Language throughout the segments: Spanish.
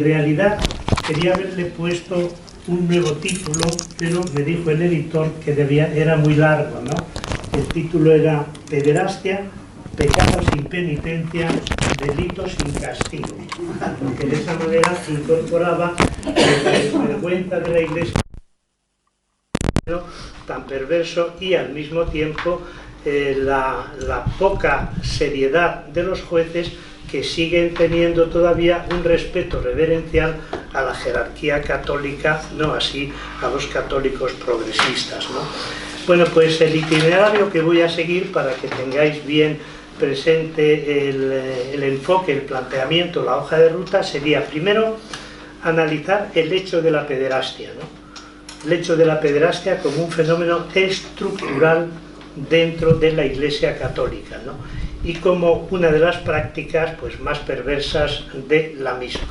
En realidad quería haberle puesto un nuevo título, pero me dijo el editor que era muy largo, ¿no? El título era Pederastia, pecados sin penitencia, delitos sin castigo, porque de esa manera incorporaba la vergüenza de la Iglesia tan perverso y al mismo tiempo la poca seriedad de los jueces, que siguen teniendo todavía un respeto reverencial a la jerarquía católica, no así a los católicos progresistas, ¿no? Bueno, pues el itinerario que voy a seguir, para que tengáis bien presente el enfoque, el planteamiento, la hoja de ruta, sería primero analizar el hecho de la pederastia, ¿no? El hecho de la pederastia como un fenómeno estructural dentro de la Iglesia católica, ¿no? Y como una de las prácticas pues, más perversas de la misma.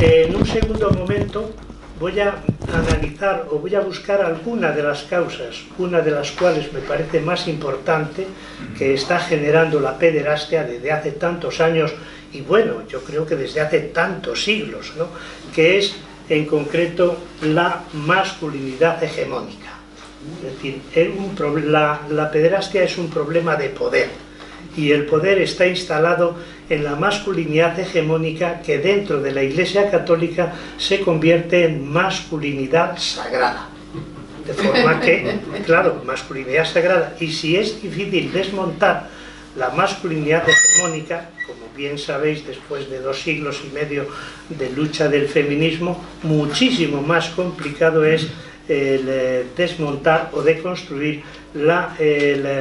En un segundo momento voy a analizar o voy a buscar alguna de las causas, una de las cuales me parece más importante, que está generando la pederastia desde hace tantos años, y bueno, yo creo que desde hace tantos siglos, ¿no? Que es en concreto la masculinidad hegemónica. Es decir, la pederastia es un problema de poder, y el poder está instalado en la masculinidad hegemónica, que dentro de la Iglesia católica se convierte en masculinidad sagrada. De forma que, claro, masculinidad sagrada, y si es difícil desmontar la masculinidad hegemónica, como bien sabéis, después de 2 siglos y medio de lucha del feminismo, muchísimo más complicado es el desmontar o deconstruir la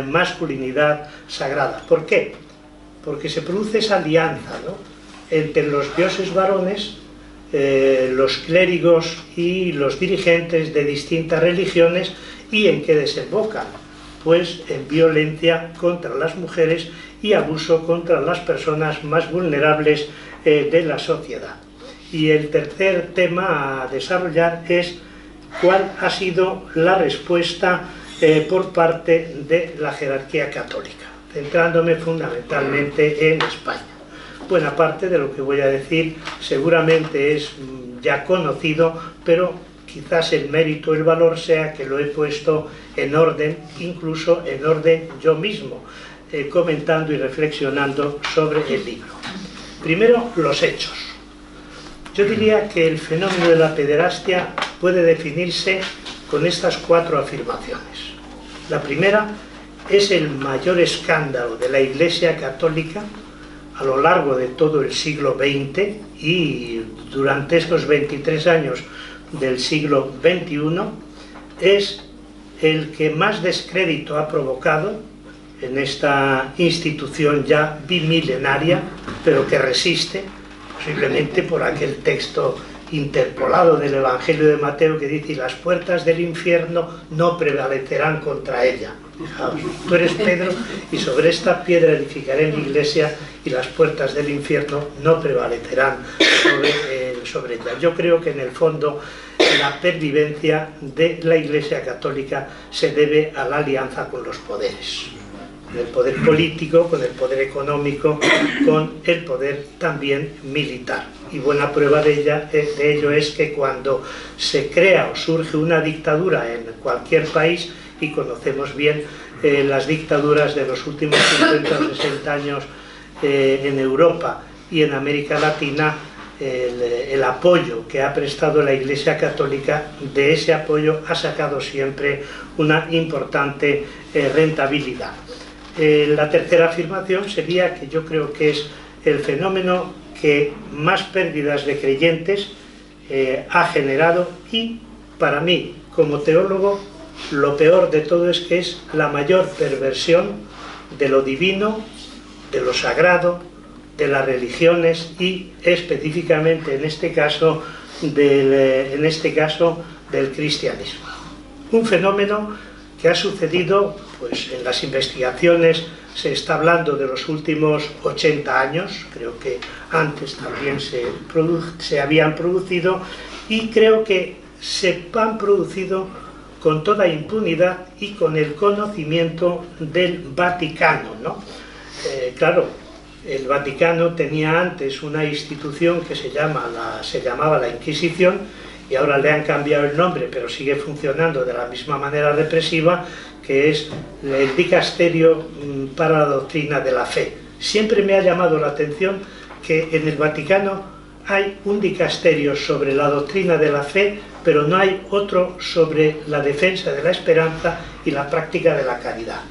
masculinidad sagrada. ¿Por qué? Porque se produce esa alianza, ¿no?, entre los dioses varones, los clérigos y los dirigentes de distintas religiones. ¿Y en qué desembocan? Pues en violencia contra las mujeres y abuso contra las personas más vulnerables de la sociedad. Y el tercer tema a desarrollar es cuál ha sido la respuesta por parte de la jerarquía católica, centrándome fundamentalmente en España. Buena parte de lo que voy a decir seguramente es ya conocido, pero quizás el mérito, el valor sea que lo he puesto en orden, incluso en orden yo mismo, comentando y reflexionando sobre el libro. Primero, los hechos. Yo diría que el fenómeno de la pederastia puede definirse con estas 4 afirmaciones. La primera es el mayor escándalo de la Iglesia católica a lo largo de todo el siglo XX y durante estos 23 años del siglo XXI, es el que más descrédito ha provocado en esta institución ya bimilenaria, pero que resiste, posiblemente por aquel texto interpolado del Evangelio de Mateo que dice: y las puertas del infierno no prevalecerán contra ella. Fijaos, tú eres Pedro, y sobre esta piedra edificaré mi iglesia, y las puertas del infierno no prevalecerán sobre ella. Yo creo que en el fondo la pervivencia de la Iglesia católica se debe a la alianza con los poderes, con el poder político, con el poder económico, con el poder también militar. Y buena prueba de ello es que cuando se crea o surge una dictadura en cualquier país, y conocemos bien las dictaduras de los últimos 50 o 60 años en Europa y en América Latina, el apoyo que ha prestado la Iglesia católica, de ese apoyo ha sacado siempre una importante rentabilidad. La tercera afirmación sería que yo creo que es el fenómeno que más pérdidas de creyentes ha generado, y para mí, como teólogo, lo peor de todo es que es la mayor perversión de lo divino, de lo sagrado, de las religiones y específicamente en este caso del cristianismo. Un fenómeno que ha sucedido, pues en las investigaciones se está hablando de los últimos 80 años, creo que antes también se habían producido, y creo que se han producido con toda impunidad y con el conocimiento del Vaticano, ¿no? Claro, El Vaticano tenía antes una institución que se llamaba la Inquisición, y ahora le han cambiado el nombre, pero sigue funcionando de la misma manera represiva, que es el Dicasterio para la Doctrina de la Fe. Siempre me ha llamado la atención que en el Vaticano hay un dicasterio sobre la doctrina de la fe, pero no hay otro sobre la defensa de la esperanza y la práctica de la caridad.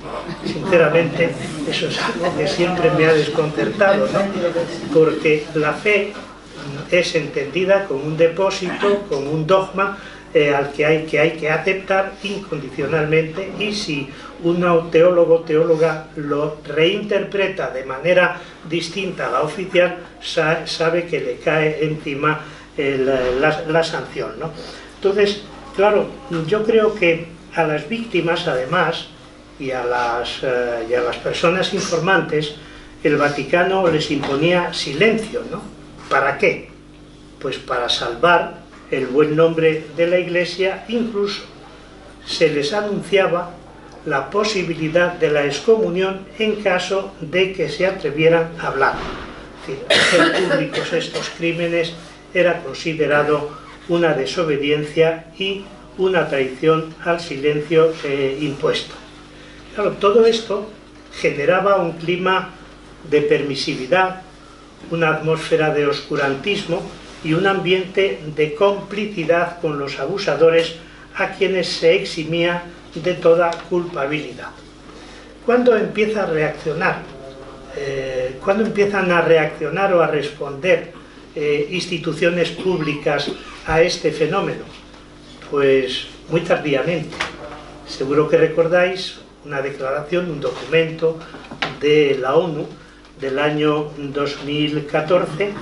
Sinceramente, eso es algo que siempre me ha desconcertado, ¿no? Porque la fe es entendida como un depósito, como un dogma al que hay que aceptar incondicionalmente, y si un teólogo o teóloga lo reinterpreta de manera distinta a la oficial, sabe que le cae encima la sanción, ¿no? Entonces, claro, yo creo que a las víctimas, además, y a las personas informantes, el Vaticano les imponía silencio, ¿no? ¿Para qué? Pues para salvar el buen nombre de la Iglesia. Incluso se les anunciaba la posibilidad de la excomunión en caso de que se atrevieran a hablar. Es decir, hacer públicos estos crímenes era considerado una desobediencia y una traición al silencio impuesto. Claro, todo esto generaba un clima de permisividad, una atmósfera de oscurantismo y un ambiente de complicidad con los abusadores, a quienes se eximía de toda culpabilidad. ¿Cuándo empieza a reaccionar? ¿Cuándo empiezan a reaccionar o a responder instituciones públicas a este fenómeno? Pues muy tardíamente. Seguro que recordáis una declaración, un documento de la ONU del año 2014,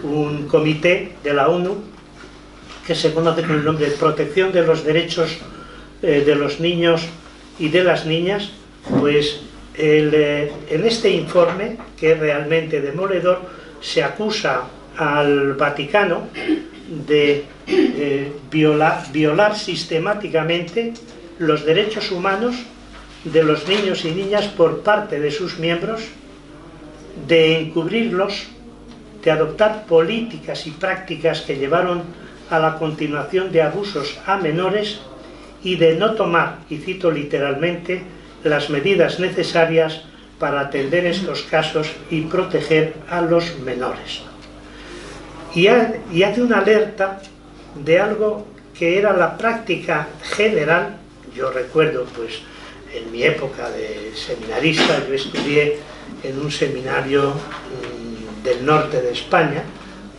un comité de la ONU que se conoce con el nombre de Protección de los Derechos de los Niños y de las Niñas. Pues en este informe, que es realmente demoledor, se acusa al Vaticano de violar sistemáticamente los derechos humanos de los niños y niñas por parte de sus miembros, de encubrirlos, de adoptar políticas y prácticas que llevaron a la continuación de abusos a menores, y de no tomar, y cito literalmente, las medidas necesarias para atender estos casos y proteger a los menores. Y hace una alerta de algo que era la práctica general. Yo recuerdo, pues, en mi época de seminarista, yo estudié en un seminario del norte de España,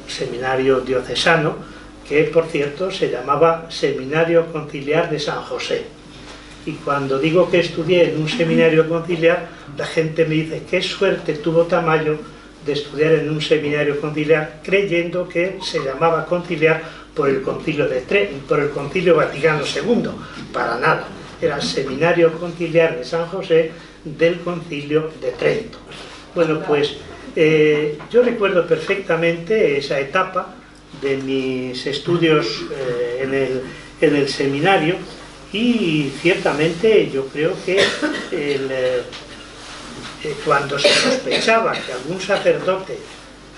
un seminario diocesano, que por cierto se llamaba Seminario Conciliar de San José. Y cuando digo que estudié en un seminario conciliar, la gente me dice: qué suerte tuvo Tamayo de estudiar en un seminario conciliar, creyendo que se llamaba conciliar por el Concilio Vaticano II. Para nada, era el Seminario Conciliar de San José del Concilio de Trento. Bueno, pues yo recuerdo perfectamente esa etapa de mis estudios en el seminario, y ciertamente yo creo que cuando se sospechaba que algún sacerdote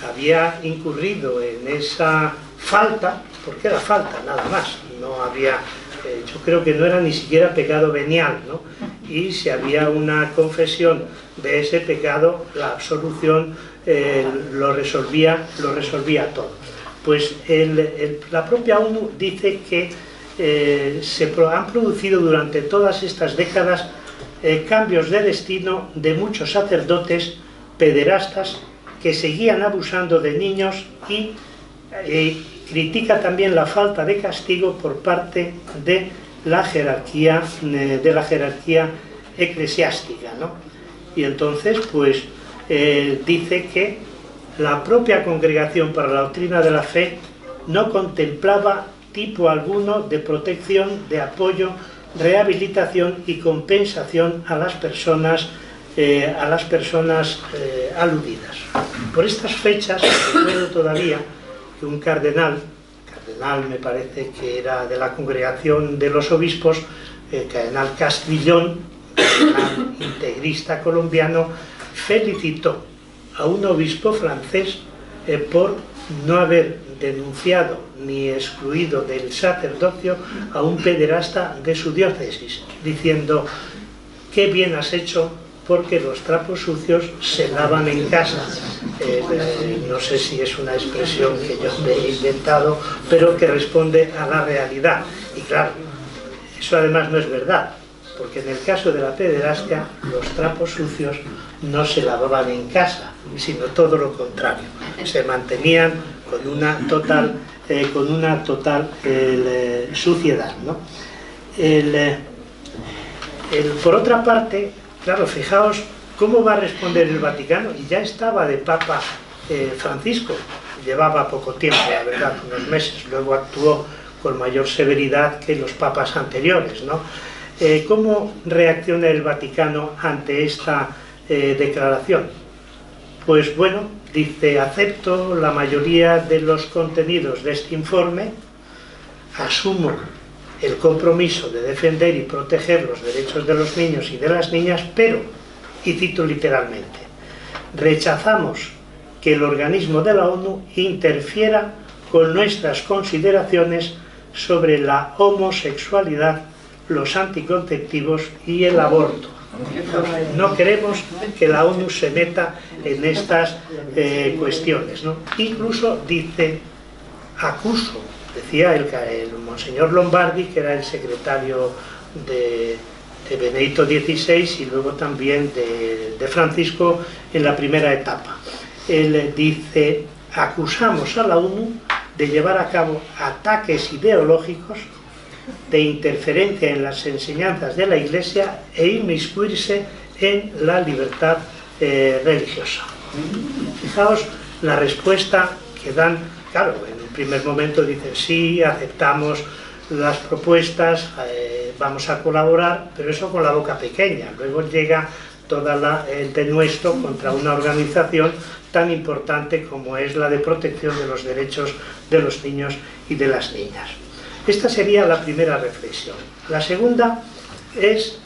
había incurrido en esa falta, porque era falta nada más, no había, yo creo que no era ni siquiera pecado venial, ¿no? Y si había una confesión de ese pecado, la absolución lo resolvía todo. Pues la propia ONU dice que se han producido durante todas estas décadas cambios de destino de muchos sacerdotes pederastas que seguían abusando de niños, y critica también la falta de castigo por parte de la jerarquía eclesiástica, ¿no? Y entonces, pues, dice que la propia Congregación para la Doctrina de la Fe no contemplaba tipo alguno de protección, de apoyo, rehabilitación y compensación a las personas aludidas. Por estas fechas, recuerdo todavía que un cardenal me parece que era de la Congregación de los Obispos, el cardenal Castrillón, cardenal integrista colombiano, felicitó a un obispo francés por no haber denunciado ni excluido del sacerdocio a un pederasta de su diócesis, diciendo: qué bien has hecho, porque los trapos sucios se lavan en casa. No sé si es una expresión que yo me he inventado, pero que responde a la realidad. Y claro, eso además no es verdad, porque en el caso de la pederastia los trapos sucios no se lavaban en casa, sino todo lo contrario, se mantenían con una total suciedad, ¿no? Por otra parte, claro, fijaos cómo va a responder el Vaticano, y ya estaba de Papa Francisco, llevaba poco tiempo, la verdad, unos meses, luego actuó con mayor severidad que los papas anteriores, ¿no? ¿Cómo reacciona el Vaticano ante esta declaración? Pues bueno, dice: acepto la mayoría de los contenidos de este informe, asumo el compromiso de defender y proteger los derechos de los niños y de las niñas, pero, y cito literalmente, rechazamos que el organismo de la ONU interfiera con nuestras consideraciones sobre la homosexualidad, los anticonceptivos y el aborto. No queremos que la ONU se meta en estas cuestiones, ¿no? Incluso dice: acuso, decía el monseñor Lombardi, que era el secretario de Benedicto XVI y luego también de Francisco en la primera etapa. Él dice: acusamos a la ONU de llevar a cabo ataques ideológicos, de interferencia en las enseñanzas de la Iglesia e inmiscuirse en la libertad religiosa. Fijaos la respuesta que dan. Claro, en un primer momento dicen: sí, aceptamos las propuestas, vamos a colaborar, pero eso con la boca pequeña. Luego llega toda el denuesto contra una organización tan importante como es la de protección de los derechos de los niños y de las niñas. Esta sería la primera reflexión. La segunda es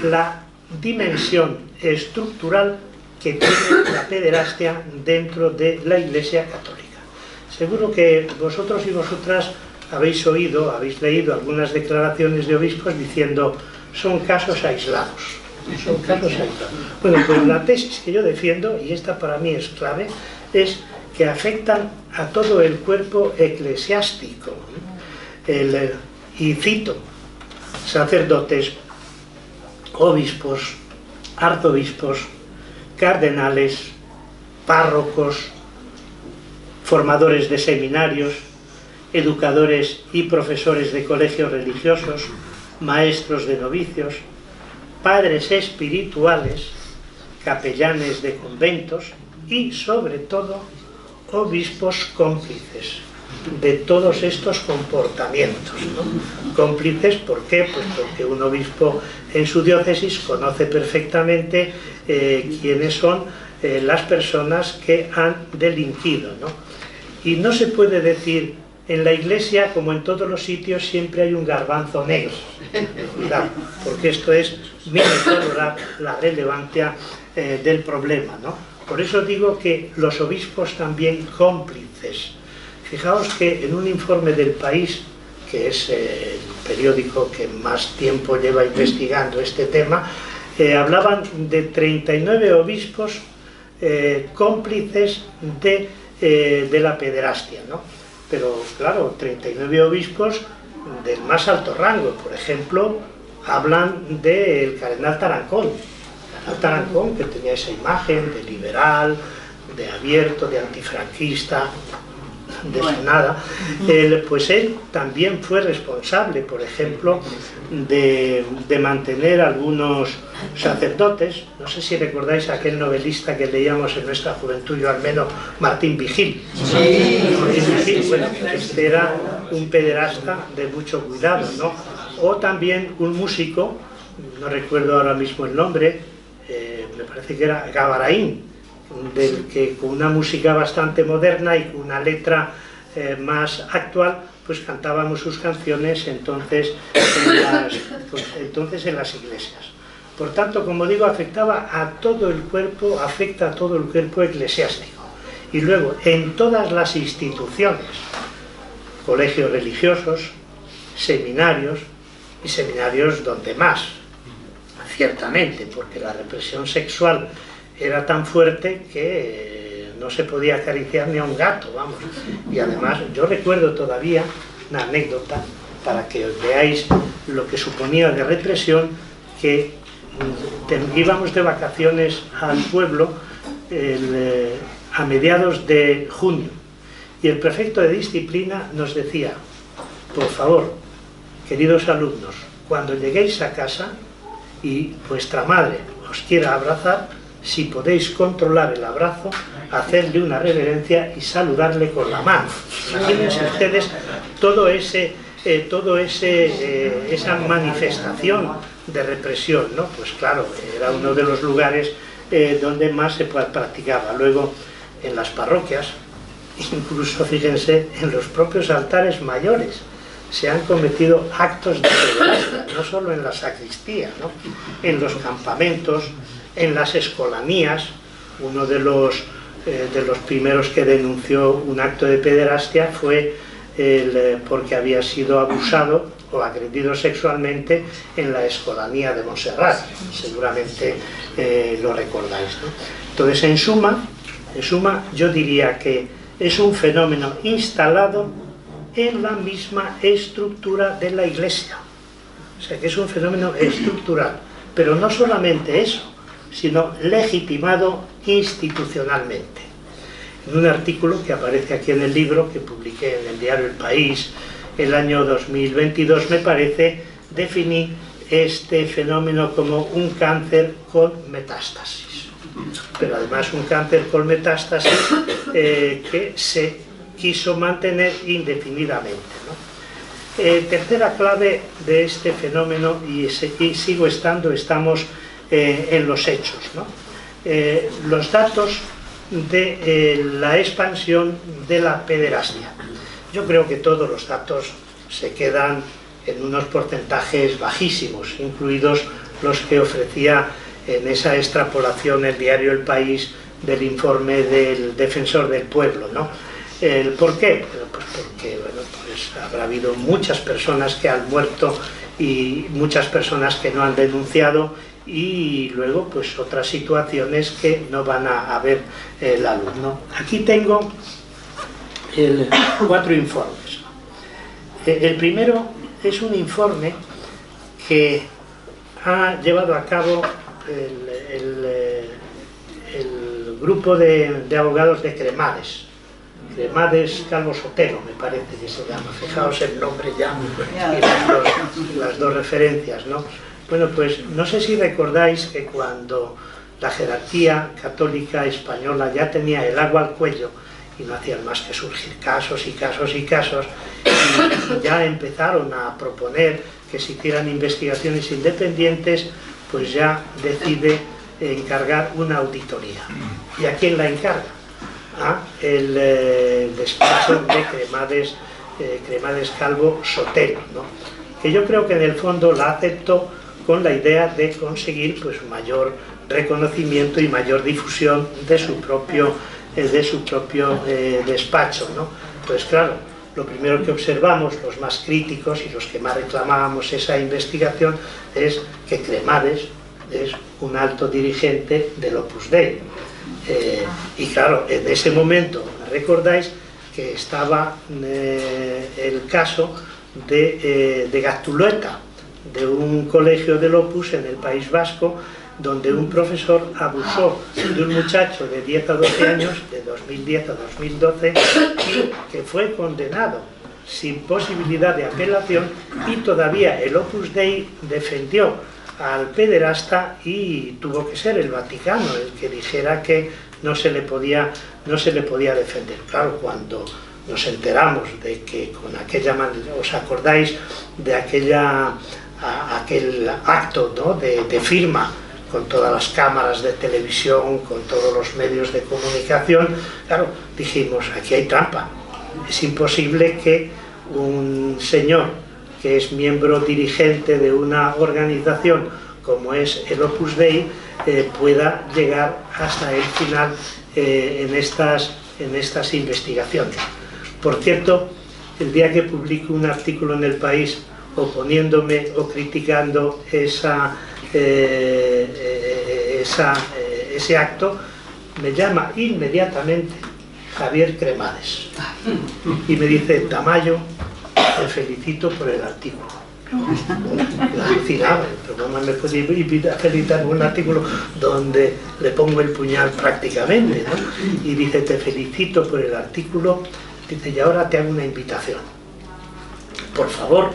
la dimensión estructural que tiene la pederastia dentro de la Iglesia Católica. Seguro que vosotros y vosotras habéis oído, habéis leído algunas declaraciones de obispos diciendo: son casos aislados. Son casos aislados. Bueno, pues la tesis que yo defiendo, y esta para mí es clave, es que afectan a todo el cuerpo eclesiástico. Y cito: sacerdotes, obispos, arzobispos, cardenales, párrocos, formadores de seminarios, educadores y profesores de colegios religiosos, maestros de novicios, padres espirituales, capellanes de conventos y, sobre todo, obispos cómplices de todos estos comportamientos, ¿no? Cómplices, ¿por qué? Pues porque un obispo en su diócesis conoce perfectamente quiénes son las personas que han delinquido, ¿no? Y no se puede decir: en la Iglesia, como en todos los sitios, siempre hay un garbanzo negro. Cuidado, porque esto es minimizar la relevancia del problema, ¿no? Por eso digo que los obispos también cómplices. Fijaos que en un informe del País, que es el periódico que más tiempo lleva investigando este tema, hablaban de 39 obispos cómplices de la pederastia, ¿no? Pero claro, 39 obispos del más alto rango. Por ejemplo, hablan del cardenal Tarancón. Tarancón, que tenía esa imagen de liberal, de abierto, de antifranquista, de eso nada, pues él también fue responsable, por ejemplo, de mantener algunos sacerdotes. No sé si recordáis a aquel novelista que leíamos en nuestra juventud, yo al menos, Martín Vigil. Sí. Martín Vigil, bueno, este era un pederasta de mucho cuidado, ¿no? O también un músico, no recuerdo ahora mismo el nombre, me parece que era Gavaraín, del que con una música bastante moderna y con una letra más actual, pues cantábamos sus canciones entonces en las iglesias. Por tanto, como digo, afectaba a todo el cuerpo, afecta a todo el cuerpo eclesiástico. Y luego, en todas las instituciones, colegios religiosos, seminarios, y seminarios donde más, ciertamente, porque la represión sexual era tan fuerte que no se podía acariciar ni a un gato, vamos. Y además, yo recuerdo todavía una anécdota, para que os veáis lo que suponía de represión, que íbamos de vacaciones al pueblo a mediados de junio, y el prefecto de disciplina nos decía: por favor, queridos alumnos, cuando lleguéis a casa y vuestra madre os quiera abrazar, si podéis controlar el abrazo, hacerle una reverencia y saludarle con la mano. Imagínense ustedes esa manifestación de represión, ¿no? Pues claro, era uno de los lugares donde más se practicaba. Luego, en las parroquias, incluso, fíjense, en los propios altares mayores, se han cometido actos de pederastia, no solo en la sacristía, ¿no? En los campamentos, en las escolanías. Uno de los primeros que denunció un acto de pederastia fue porque había sido abusado o agredido sexualmente en la escolanía de Montserrat. Seguramente lo recordáis, ¿no? Entonces, en suma, yo diría que es un fenómeno instalado en la misma estructura de la Iglesia. O sea, que es un fenómeno estructural. Pero no solamente eso, sino legitimado institucionalmente. En un artículo que aparece aquí en el libro, que publiqué en el diario El País el año 2022, me parece, definí este fenómeno como un cáncer con metástasis. Pero además un cáncer con metástasis que se quiso mantener indefinidamente, ¿no? Tercera clave de este fenómeno, y estamos en los hechos, ¿no? Los datos de la expansión de la pederastia. Yo creo que todos los datos se quedan en unos porcentajes bajísimos, incluidos los que ofrecía en esa extrapolación el diario El País del informe del Defensor del Pueblo, ¿no? ¿Por qué? Pues porque, bueno, pues habrá habido muchas personas que han muerto y muchas personas que no han denunciado, y luego pues otras situaciones que no van a ver la luz, ¿no? Aquí tengo 4 informes. El primero es un informe que ha llevado a cabo el grupo de abogados de Cremades Calvo Sotelo, me parece que se llama. Fijaos el nombre ya y las dos referencias, ¿no? Bueno, pues no sé si recordáis que cuando la jerarquía católica española ya tenía el agua al cuello y no hacían más que surgir casos y casos y casos, y ya empezaron a proponer que se hicieran investigaciones independientes, pues ya decide encargar una auditoría. ¿Y a quién la encarga? A el despacho de Cremades Calvo Sotelo, ¿no? Que yo creo que en el fondo la aceptó con la idea de conseguir pues mayor reconocimiento y mayor difusión de su propio despacho, ¿no? Pues claro, lo primero que observamos, los más críticos y los que más reclamábamos esa investigación, es que Cremades es un alto dirigente del Opus Dei. Y claro, en ese momento, recordáis que estaba el caso de Gaztulueta, de un colegio del Opus en el País Vasco, donde un profesor abusó de un muchacho de 10 a 12 años, de 2010 a 2012, y que fue condenado sin posibilidad de apelación, y todavía el Opus Dei defendió al pederasta y tuvo que ser el Vaticano el que dijera que no se le podía defender. Claro, cuando nos enteramos de que con aquella manera, ¿os acordáis de aquel acto, ¿no?, de firma con todas las cámaras de televisión, con todos los medios de comunicación? Claro, dijimos, aquí hay trampa. Es imposible que un señor que es miembro dirigente de una organización como es el Opus Dei, pueda llegar hasta el final en estas investigaciones. Por cierto, el día que publico un artículo en El País oponiéndome o criticando ese acto, me llama inmediatamente Javier Cremades y me dice: Tamayo, te felicito por el artículo. Alucinaba, pero ¿cómo me puede felicitar por un artículo donde le pongo el puñal prácticamente, ¿no? Y dice: te felicito por el artículo, dice, y ahora te hago una invitación. Por favor,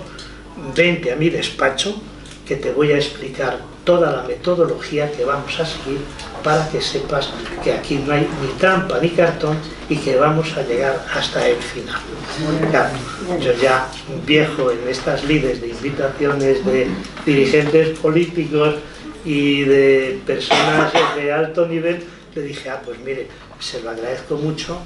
vente a mi despacho, que te voy a explicar toda la metodología que vamos a seguir para que sepas que aquí no hay ni trampa ni cartón y que vamos a llegar hasta el final. Claro, yo ya viejo en estas lides de invitaciones de dirigentes políticos y de personas de alto nivel, le dije: pues mire, se lo agradezco mucho.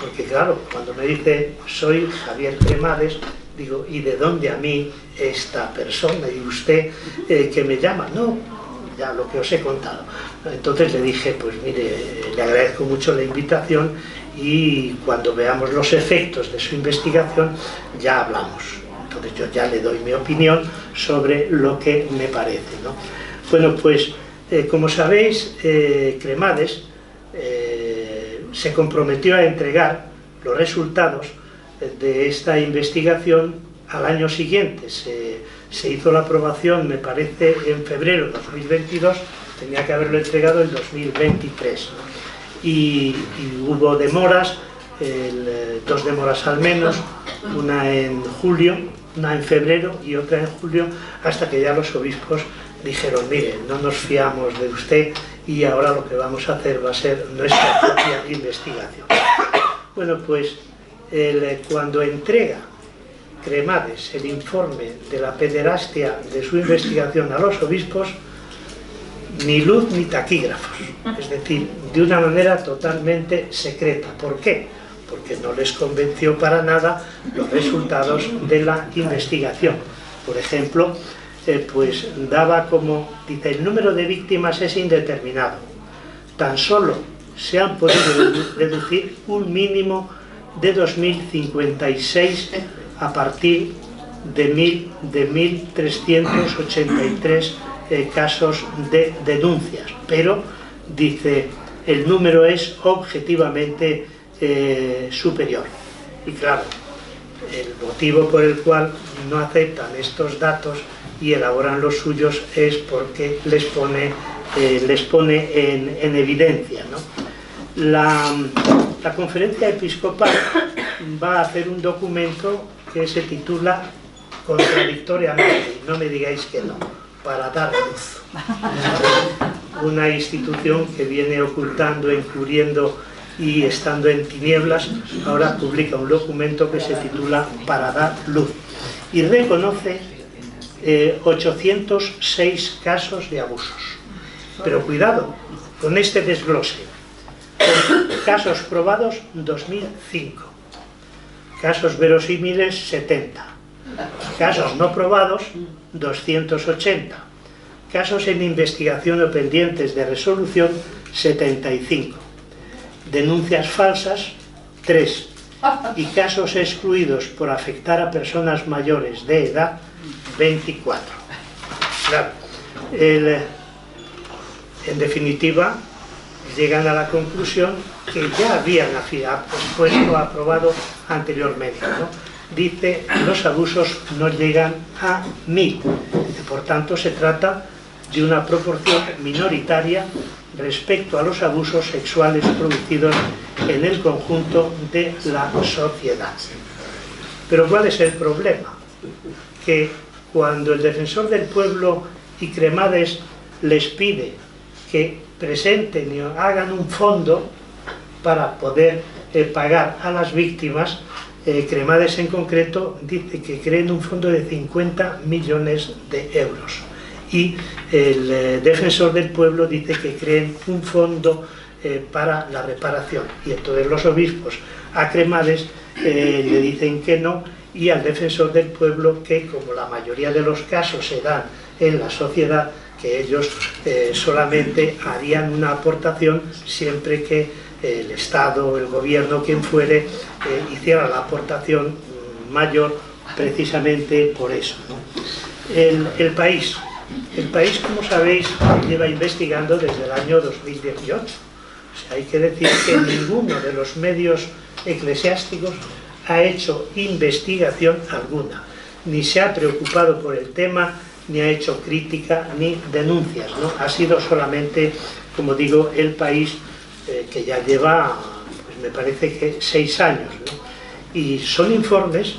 Porque claro, cuando me dice soy Javier Cremades, digo, ¿y de dónde a mí esta persona y usted que me llama? No, ya lo que os he contado. Entonces le dije: pues mire, le agradezco mucho la invitación y cuando veamos los efectos de su investigación ya hablamos. Entonces yo ya le doy mi opinión sobre lo que me parece, ¿no? Bueno, pues como sabéis, Cremades se comprometió a entregar los resultados de esta investigación al año siguiente. Se hizo la aprobación, me parece, en febrero de 2022, tenía que haberlo entregado en 2023. Y hubo demoras, 2 demoras al menos, una en julio, una en febrero y otra en julio, hasta que ya los obispos dijeron: mire, no nos fiamos de usted y ahora lo que vamos a hacer va a ser nuestra propia investigación. Bueno, pues cuando entrega Cremades el informe de la pederastia de su investigación a los obispos, ni luz ni taquígrafos, es decir, de una manera totalmente secreta. ¿Por qué? Porque no les convenció para nada los resultados de la investigación. Por ejemplo, pues daba como, dice, el número de víctimas es indeterminado. Tan solo se han podido deducir un mínimo de 2.056 a partir de 1.383 casos de denuncias. Pero, dice, el número es objetivamente superior. Y claro, el motivo por el cual no aceptan estos datos y elaboran los suyos es porque les pone en evidencia, ¿no? La Conferencia Episcopal va a hacer un documento que se titula contradictoriamente, no me digáis que no, para dar luz. Una institución que viene ocultando, encubriendo y estando en tinieblas, ahora publica un documento que se titula Para dar luz y reconoce 806 casos de abusos. Pero cuidado con este desglose. Casos probados 2005, casos verosímiles 70, casos no probados 280, casos en investigación o pendientes de resolución 75, denuncias falsas 3 y casos excluidos por afectar a personas mayores de edad 24. Claro, en definitiva, llegan a la conclusión que ya habían puesto aprobado anteriormente, ¿no? Dice: los abusos no llegan a 1000. Por tanto, se trata de una proporción minoritaria respecto a los abusos sexuales producidos en el conjunto de la sociedad. Pero ¿cuál es el problema? Que cuando el Defensor del Pueblo y Cremades les pide que presenten y hagan un fondo para poder pagar a las víctimas, Cremades en concreto dice que creen un fondo de 50 millones de euros y el Defensor del Pueblo dice que creen un fondo para la reparación, y entonces los obispos a Cremades le dicen que no, y al Defensor del Pueblo que, como la mayoría de los casos se dan en la sociedad, que ellos solamente harían una aportación siempre que el Estado, el gobierno, quien fuere, hiciera la aportación mayor precisamente por eso, ¿no? El país, como sabéis, lleva investigando desde el año 2018. O sea, hay que decir que ninguno de los medios eclesiásticos ha hecho investigación alguna, ni se ha preocupado por el tema, ni ha hecho crítica, ni denuncias, ¿no? Ha sido solamente, como digo, el país que ya lleva, pues me parece que 6 años, ¿no? Y son informes,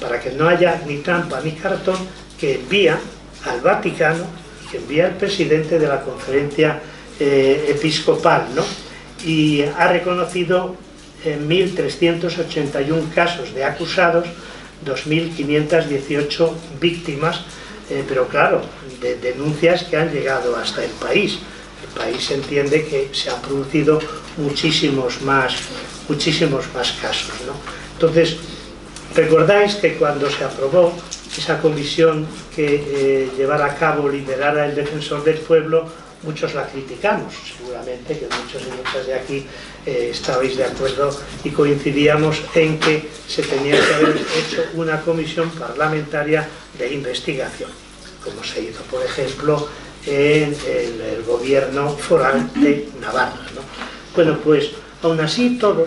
para que no haya ni trampa ni cartón, que envía al Vaticano, que envía al presidente de la conferencia episcopal, ¿no? Y ha reconocido 1.381 casos de acusados, 2.518 víctimas, pero claro, de denuncias que han llegado hasta el país. El país entiende que se han producido muchísimos más casos, ¿no? Entonces, recordáis que cuando se aprobó esa comisión que llevara a cabo, liderara el defensor del pueblo, muchos la criticamos, seguramente que muchos y muchas de aquí estabais de acuerdo y coincidíamos en que se tenía que haber hecho una comisión parlamentaria de investigación, como se hizo, por ejemplo, en el gobierno foral de Navarra, ¿no? Bueno, pues aún así todo,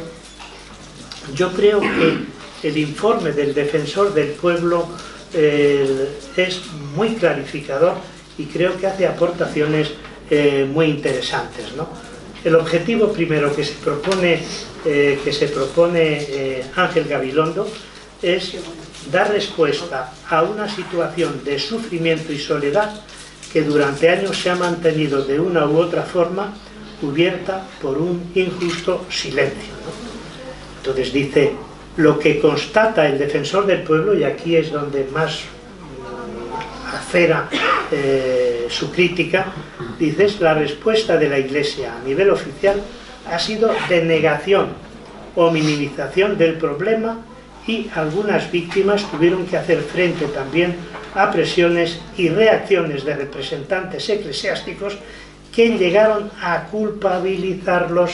yo creo que el informe del defensor del pueblo es muy clarificador y creo que hace aportaciones muy interesantes, ¿no? El objetivo primero que se propone Ángel Gabilondo es dar respuesta a una situación de sufrimiento y soledad que durante años se ha mantenido de una u otra forma cubierta por un injusto silencio, ¿no? Entonces dice: lo que constata el defensor del pueblo, y aquí es donde más acera su crítica, dice: la respuesta de la Iglesia a nivel oficial ha sido de negación o minimización del problema, y algunas víctimas tuvieron que hacer frente también a presiones y reacciones de representantes eclesiásticos que llegaron a culpabilizarlos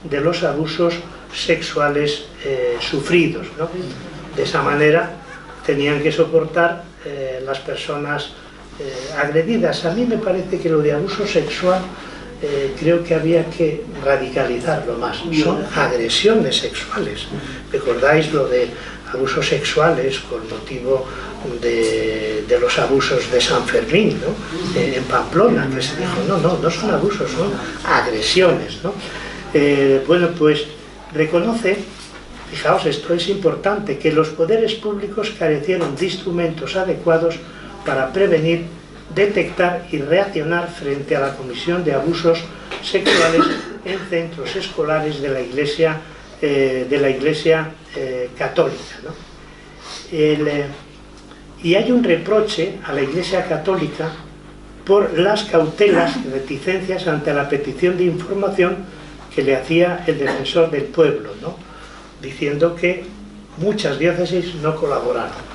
de los abusos sexuales sufridos, ¿no? De esa manera tenían que soportar las personas agredidas. A mí me parece que lo de abuso sexual creo que había que radicalizarlo más. Son agresiones sexuales. ¿Recordáis lo de abusos sexuales con motivo de los abusos de San Fermín, ¿no? En Pamplona, que se dijo, no son abusos, son agresiones, ¿no? Bueno, pues reconoce, fijaos, esto es importante, que los poderes públicos carecieron de instrumentos adecuados para prevenir, detectar y reaccionar frente a la comisión de abusos sexuales en centros escolares de la Iglesia católica, ¿no? Y hay un reproche a la Iglesia católica por las cautelas y reticencias ante la petición de información que le hacía el defensor del pueblo, ¿no? Diciendo que muchas diócesis no colaboraron.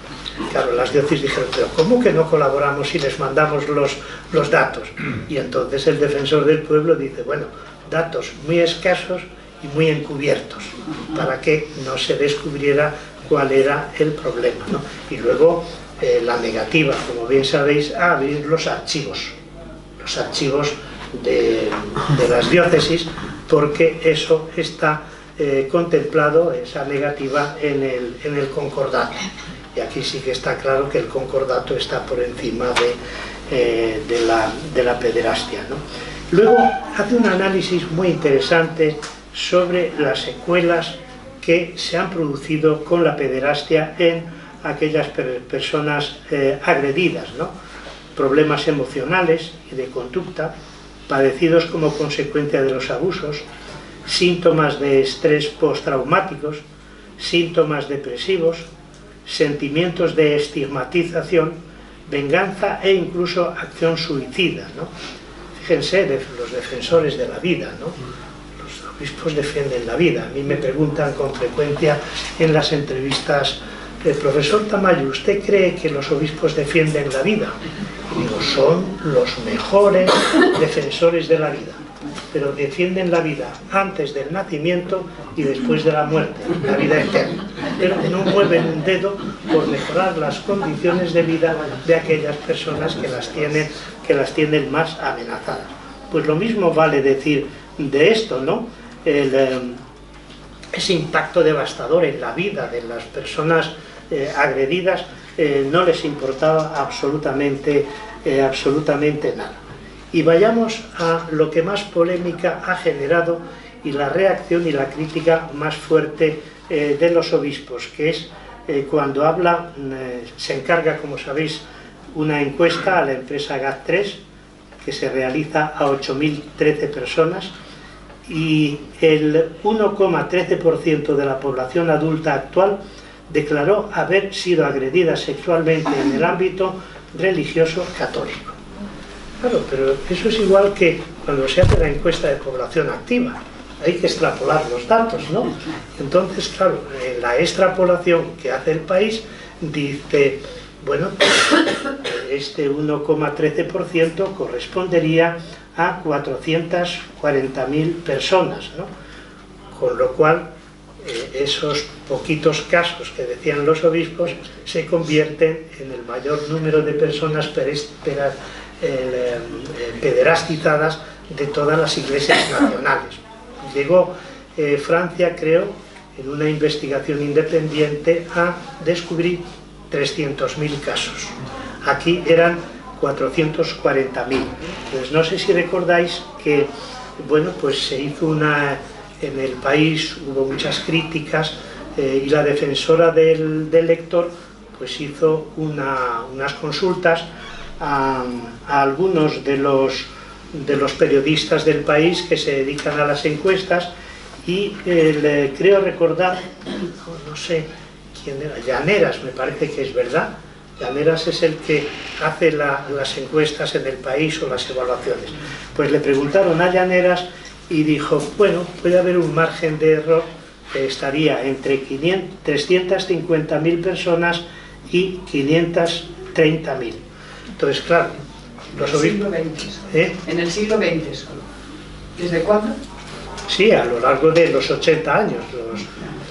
Claro, las diócesis dijeron: pero ¿cómo que no colaboramos si les mandamos los datos? Y entonces el defensor del pueblo dice: bueno, datos muy escasos y muy encubiertos, para que no se descubriera cuál era el problema, ¿no? Y luego la negativa, como bien sabéis, a abrir los archivos de las diócesis, porque eso está contemplado, esa negativa, en el concordato. Y aquí sí que está claro que el concordato está por encima de la pederastia, ¿no? Luego hace un análisis muy interesante sobre las secuelas que se han producido con la pederastia en aquellas personas agredidas, ¿no? Problemas emocionales y de conducta padecidos como consecuencia de los abusos, síntomas de estrés postraumáticos, síntomas depresivos, sentimientos de estigmatización, venganza e incluso acción suicida, ¿no? Fíjense, los defensores de la vida, ¿no? Los obispos defienden la vida. A mí me preguntan con frecuencia en las entrevistas: profesor Tamayo, ¿usted cree que los obispos defienden la vida? Digo, son los mejores defensores de la vida, pero defienden la vida antes del nacimiento y después de la muerte, la vida eterna, pero no mueven un dedo por mejorar las condiciones de vida de aquellas personas que las tienen más amenazadas. Pues lo mismo vale decir de esto, ¿no? Ese impacto devastador en la vida de las personas agredidas no les importaba absolutamente nada. Y vayamos a lo que más polémica ha generado y la reacción y la crítica más fuerte de los obispos, que es cuando habla, se encarga, como sabéis, una encuesta a la empresa GAT3, que se realiza a 8.013 personas, y el 1,13% de la población adulta actual declaró haber sido agredida sexualmente en el ámbito religioso católico. Claro, pero eso es igual que cuando se hace la encuesta de población activa. Hay que extrapolar los datos, ¿no? Entonces, claro, la extrapolación que hace el país dice, bueno, este 1,13% correspondería a 440.000 personas, ¿no? Con lo cual, esos poquitos casos que decían los obispos se convierten en el mayor número de personas pederastizadas de todas las iglesias nacionales. Llegó Francia, creo, en una investigación independiente a descubrir 300.000 casos. Aquí eran 440.000. Entonces, no sé si recordáis que, bueno, pues se hizo en el país hubo muchas críticas y la defensora del lector pues hizo unas consultas a algunos de los periodistas del país que se dedican a las encuestas y creo recordar, no sé quién era, Llaneras, me parece que es verdad. Llaneras es el que hace las encuestas en el país o las evaluaciones. Pues le preguntaron a Llaneras y dijo, bueno, puede haber un margen de error que estaría entre 350.000 personas y 530.000. Entonces, claro, los obispos... En el siglo XX solo. ¿Desde cuándo? Sí, a lo largo de los 80 años,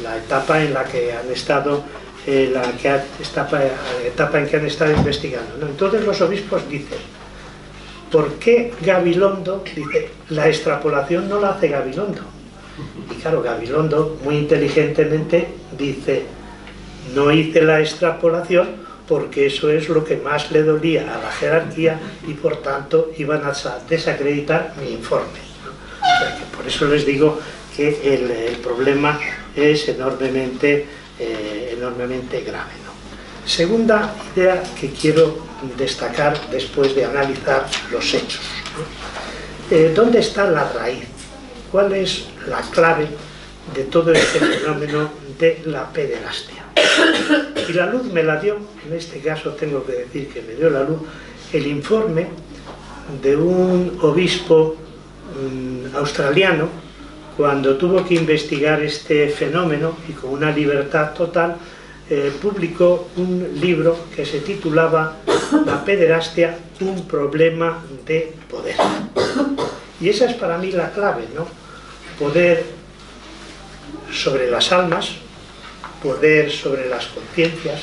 la etapa en la que han estado, etapa en que han estado investigando, ¿no? Entonces los obispos dicen, ¿por qué Gabilondo? Dice, la extrapolación no la hace Gabilondo. Y claro, Gabilondo muy inteligentemente dice, no hice la extrapolación porque eso es lo que más le dolía a la jerarquía y por tanto iban a desacreditar mi informe, ¿no? O sea que por eso les digo que el problema es enormemente grave, ¿no? Segunda idea que quiero destacar después de analizar los hechos, ¿no? ¿Dónde está la raíz? ¿Cuál es la clave de todo este fenómeno de la pederastia? Y la luz me la dio, en este caso tengo que decir que me dio la luz, el informe de un obispo australiano cuando tuvo que investigar este fenómeno y con una libertad total publicó un libro que se titulaba La pederastia, un problema de poder. Y esa es para mí la clave, ¿no? Poder sobre las almas, poder sobre las conciencias,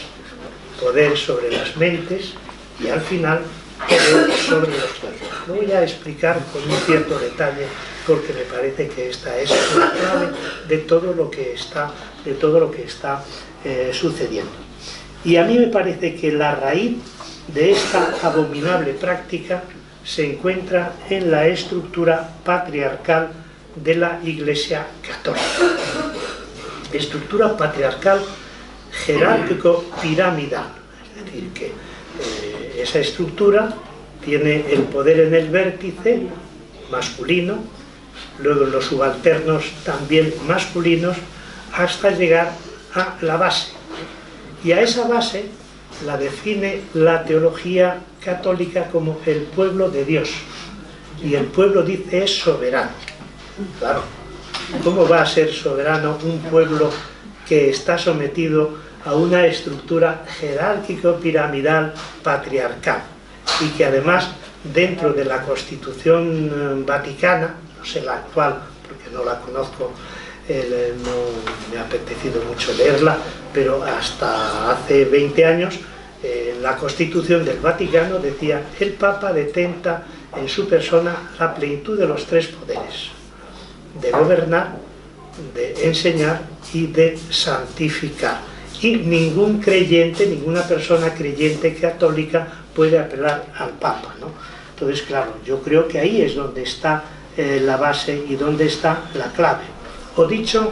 poder sobre las mentes y al final poder sobre los cuerpos. Lo voy a explicar con un cierto detalle porque me parece que esta es la clave de todo lo que está sucediendo. Y a mí me parece que la raíz de esta abominable práctica se encuentra en la estructura patriarcal de la Iglesia Católica. Estructura patriarcal jerárquico-piramidal, es decir, que esa estructura tiene el poder en el vértice masculino, luego los subalternos también masculinos, hasta llegar a la base. Y a esa base la define la teología católica como el pueblo de Dios. Y el pueblo, dice, es soberano. Claro, ¿cómo va a ser soberano un pueblo que está sometido a una estructura jerárquico-piramidal patriarcal? y que además dentro de la Constitución Vaticana, no sé la actual porque no la conozco, no me ha apetecido mucho leerla, pero hasta hace 20 años la Constitución del Vaticano decía: el Papa detenta en su persona la plenitud de los tres poderes, de gobernar, de enseñar y de santificar. Y ningún creyente, ninguna persona creyente católica puede apelar al Papa, ¿no? Entonces, claro, yo creo que ahí es donde está la base y donde está la clave. O dicho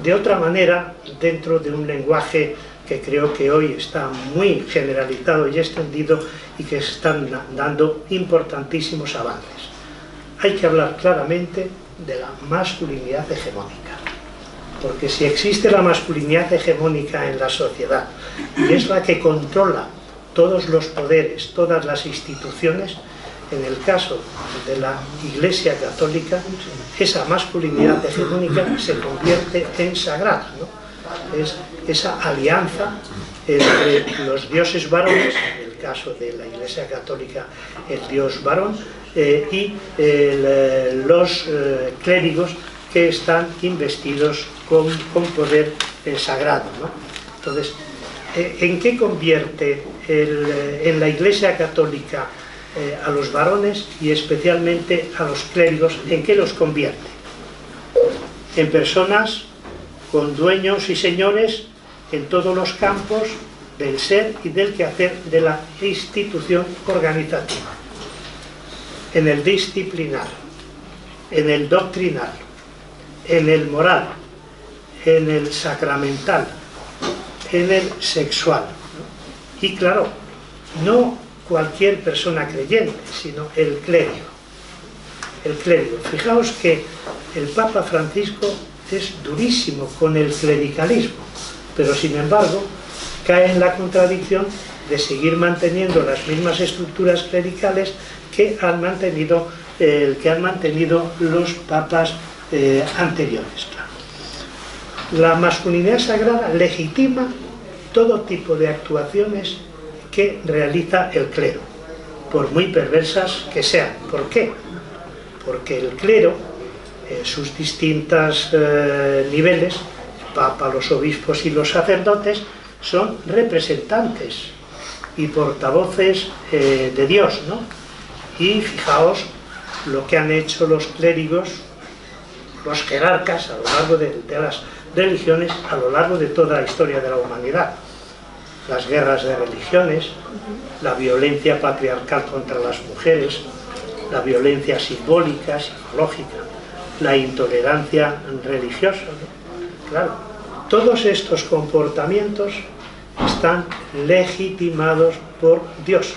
de otra manera, dentro de un lenguaje que creo que hoy está muy generalizado y extendido y que se están dando importantísimos avances. Hay que hablar claramente de la masculinidad hegemónica, porque si existe la masculinidad hegemónica en la sociedad y es la que controla todos los poderes, todas las instituciones, en el caso de la Iglesia Católica, esa masculinidad hegemónica se convierte en sagrada, ¿no? Es esa alianza entre los dioses varones, en el caso de la Iglesia Católica el dios varón, y los clérigos que están investidos con poder sagrado, ¿no? Entonces, ¿en qué convierte en la Iglesia Católica a los varones y especialmente a los clérigos? ¿En qué los convierte? En personas con dueños y señores en todos los campos del ser y del quehacer de la institución organizativa. En el disciplinar, en el doctrinal, en el moral, en el sacramental, en el sexual, ¿no? Y claro, no cualquier persona creyente, sino el clérigo. El clérigo. Fijaos que el Papa Francisco es durísimo con el clericalismo, pero sin embargo cae en la contradicción de seguir manteniendo las mismas estructuras clericales que han mantenido los papas anteriores. La masculinidad sagrada legitima todo tipo de actuaciones que realiza el clero, por muy perversas que sean. ¿Por qué? Porque el clero, en sus distintos niveles, el Papa, los obispos y los sacerdotes, son representantes y portavoces de Dios, ¿no? Y fijaos lo que han hecho los clérigos, los jerarcas, a lo largo de las religiones, a lo largo de toda la historia de la humanidad. Las guerras de religiones, la violencia patriarcal contra las mujeres, la violencia simbólica, psicológica, la intolerancia religiosa, ¿no? Claro, todos estos comportamientos están legitimados por Dios,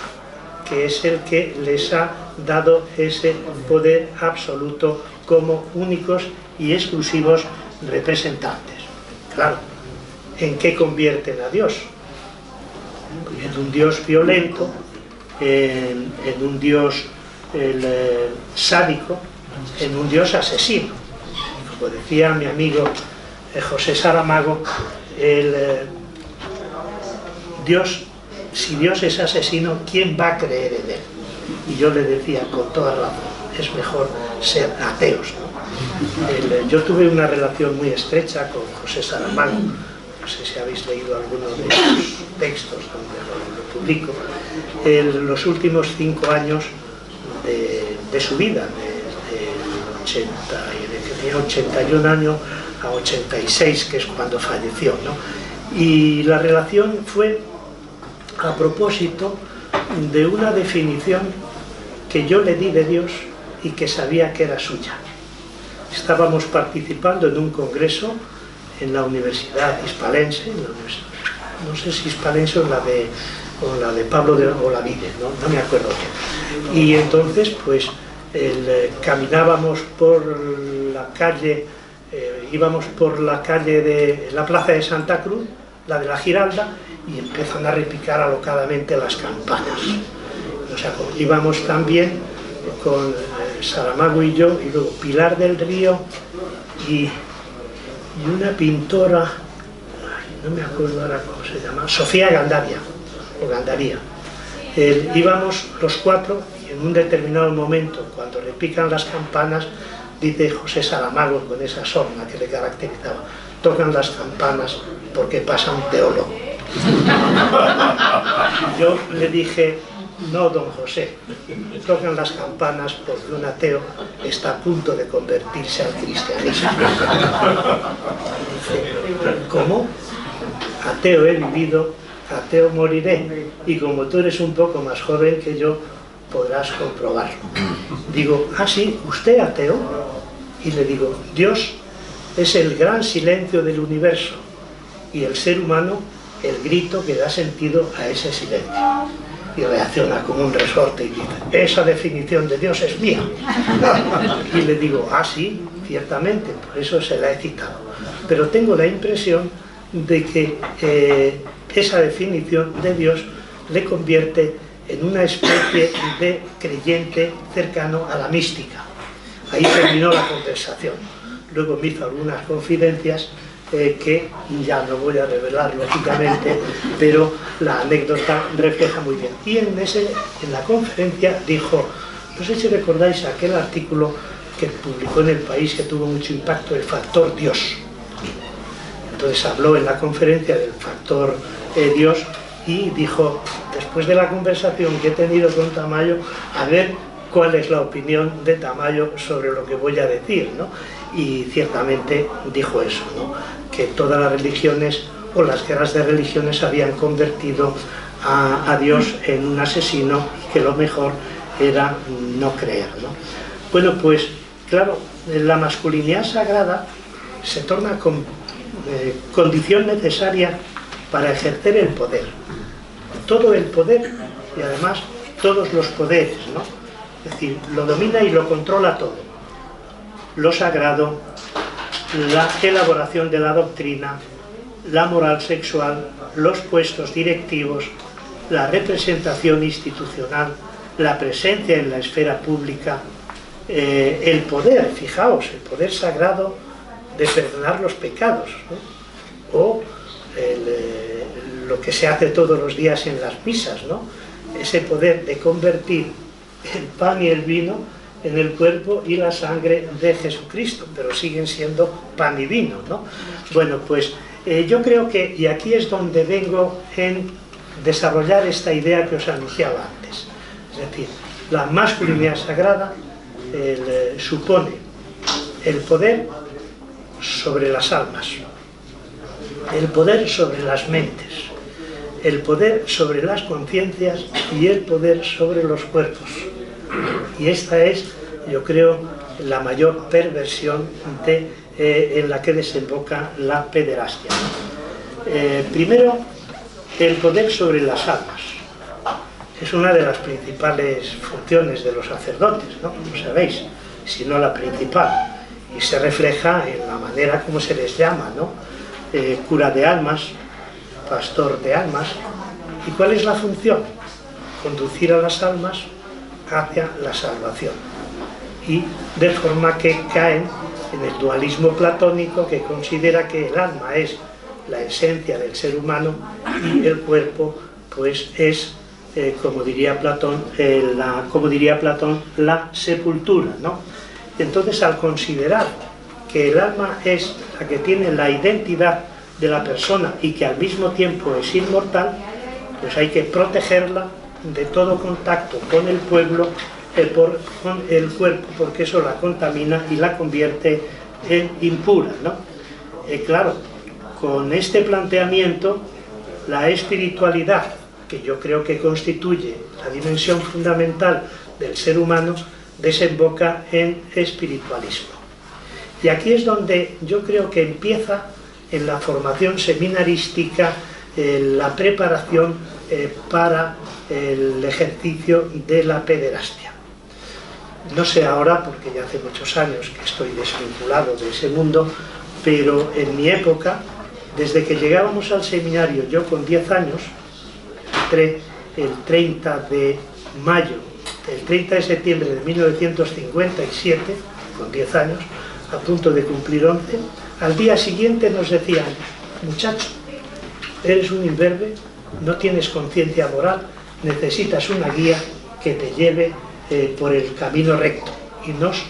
que es el que les ha dado ese poder absoluto como únicos y exclusivos representantes. Claro, ¿en qué convierten a Dios? En un Dios violento, en un Dios sádico, en un Dios asesino. Como decía mi amigo José Saramago, si Dios es asesino, ¿quién va a creer en él? Y yo le decía con toda razón, es mejor ser ateos, ¿no? Yo tuve una relación muy estrecha con José Saramago, no sé si habéis leído alguno de sus textos donde lo publico, en los últimos 5 años de su vida, de 81 años a 86, que es cuando falleció, ¿no? Y la relación fue a propósito de una definición que yo le di de Dios y que sabía que era suya. Estábamos participando en un congreso en la Universidad Hispalense, no sé si Hispalense o la de Pablo de Olavide, no me acuerdo bien. Y entonces pues caminábamos por la calle, íbamos por la calle de la Plaza de Santa Cruz, la de la Giralda, y empiezan a repicar alocadamente las campanas. O sea, íbamos también con Saramago y yo, y luego Pilar del Río y una pintora, no me acuerdo ahora cómo se llama, Sofía Gandaria, o Gandaría. íbamos los cuatro y en un determinado momento, cuando le pican las campanas, dice José Saramago con esa sorna que le caracterizaba: tocan las campanas porque pasa un teólogo. Yo le dije: no, don José, tocan las campanas porque un ateo está a punto de convertirse al cristianismo. Dice: ¿cómo? Ateo he vivido, ateo moriré, y como tú eres un poco más joven que yo, podrás comprobarlo. Digo: ¿ah, sí? ¿Usted ateo? Y le digo: Dios es el gran silencio del universo y el ser humano el grito que da sentido a ese silencio. Y reacciona como un resorte y dice: esa definición de Dios es mía. Y le digo: ah, sí, ciertamente, por eso se la he citado. Pero tengo la impresión de que esa definición de Dios le convierte en una especie de creyente cercano a la mística. Ahí terminó la conversación. Luego me hizo algunas confidencias que ya no voy a revelar lógicamente, pero la anécdota refleja muy bien. Y en la conferencia dijo: no sé si recordáis aquel artículo que publicó en El País que tuvo mucho impacto, el factor Dios. Entonces habló en la conferencia del factor Dios y dijo, después de la conversación que he tenido con Tamayo, a ver cuál es la opinión de Tamayo sobre lo que voy a decir, ¿no? Y ciertamente dijo eso, ¿no? Que todas las religiones o las guerras de religiones habían convertido a Dios en un asesino y que lo mejor era no creer, ¿no? Bueno, pues claro, la masculinidad sagrada se torna condición necesaria para ejercer el poder. Todo el poder y además todos los poderes, ¿no? Es decir, lo domina y lo controla todo. Lo sagrado, la elaboración de la doctrina, la moral sexual, los puestos directivos, la representación institucional, la presencia en la esfera pública, el poder, fijaos, el poder sagrado de perdonar los pecados, ¿no? O lo que se hace todos los días en las misas, ¿no? Ese poder de convertir el pan y el vino en el cuerpo y la sangre de Jesucristo, pero siguen siendo pan y vino, ¿no? Bueno, pues yo creo que, y aquí es donde vengo en desarrollar esta idea que os anunciaba antes, es decir, la masculinidad sagrada supone el poder sobre las almas, el poder sobre las mentes, el poder sobre las conciencias y el poder sobre los cuerpos. Y esta es, yo creo, la mayor perversión en la que desemboca la pederastia. Primero, el poder sobre las almas. Es una de las principales funciones de los sacerdotes, ¿no? Como sabéis, si no la principal. Y se refleja en la manera como se les llama, ¿no? Cura de almas, pastor de almas. ¿Y cuál es la función? Conducir a las almas hacia la salvación. Y de forma que caen en el dualismo platónico que considera que el alma es la esencia del ser humano y el cuerpo pues es, como diría Platón, la sepultura, ¿no? Entonces, al considerar que el alma es la que tiene la identidad de la persona y que al mismo tiempo es inmortal, pues hay que protegerla de todo contacto con el pueblo, con el cuerpo, porque eso la contamina y la convierte en impura, ¿no? Claro, con este planteamiento, la espiritualidad, que yo creo que constituye la dimensión fundamental del ser humano, desemboca en espiritualismo. Y aquí es donde yo creo que empieza en la formación seminarística la preparación para el ejercicio de la pederastia. No sé ahora, porque ya hace muchos años que estoy desvinculado de ese mundo, pero en mi época, desde que llegábamos al seminario, yo con 10 años, entré el 30 de septiembre de 1957, con 10 años, a punto de cumplir 11, al día siguiente nos decían: muchacho, eres un imberbe, no tienes conciencia moral, necesitas una guía que te lleve por el camino recto. Y nos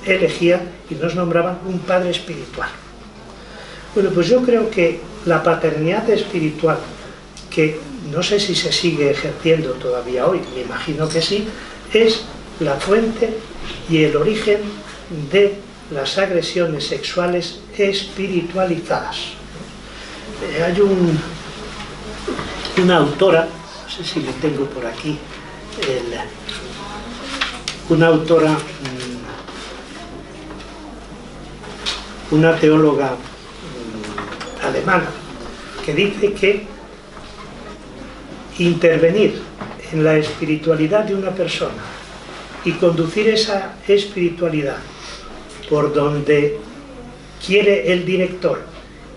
elegían y nos nombraban un padre espiritual. Bueno, pues yo creo que la paternidad espiritual, que no sé si se sigue ejerciendo todavía hoy, me imagino que sí, es la fuente y el origen de las agresiones sexuales espiritualizadas. Hay una autora, no sé si lo tengo por aquí, una autora, una teóloga alemana, que dice que intervenir en la espiritualidad de una persona y conducir esa espiritualidad por donde quiere el director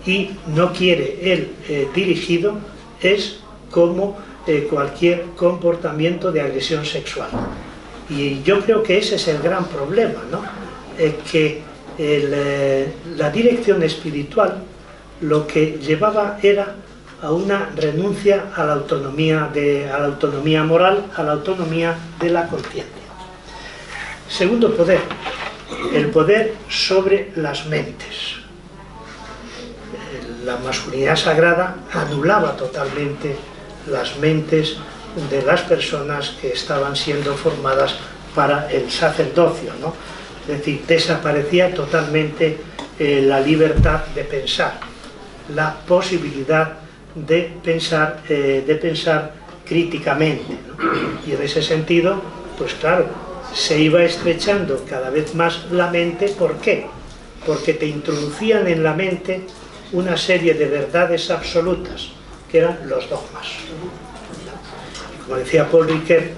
y no quiere el dirigido es como cualquier comportamiento de agresión sexual. Y yo creo que ese es el gran problema, ¿no? Que la dirección espiritual lo que llevaba era a una renuncia a la autonomía moral, a la autonomía de la conciencia. Segundo poder, el poder sobre las mentes. La masculinidad sagrada anulaba totalmente las mentes de las personas que estaban siendo formadas para el sacerdocio, ¿no? Es decir, desaparecía totalmente la libertad de pensar, la posibilidad de pensar críticamente, ¿no? Y en ese sentido, pues claro, se iba estrechando cada vez más la mente. ¿Por qué? Porque te introducían en la mente una serie de verdades absolutas, que eran los dogmas. Y como decía Paul Ricoeur,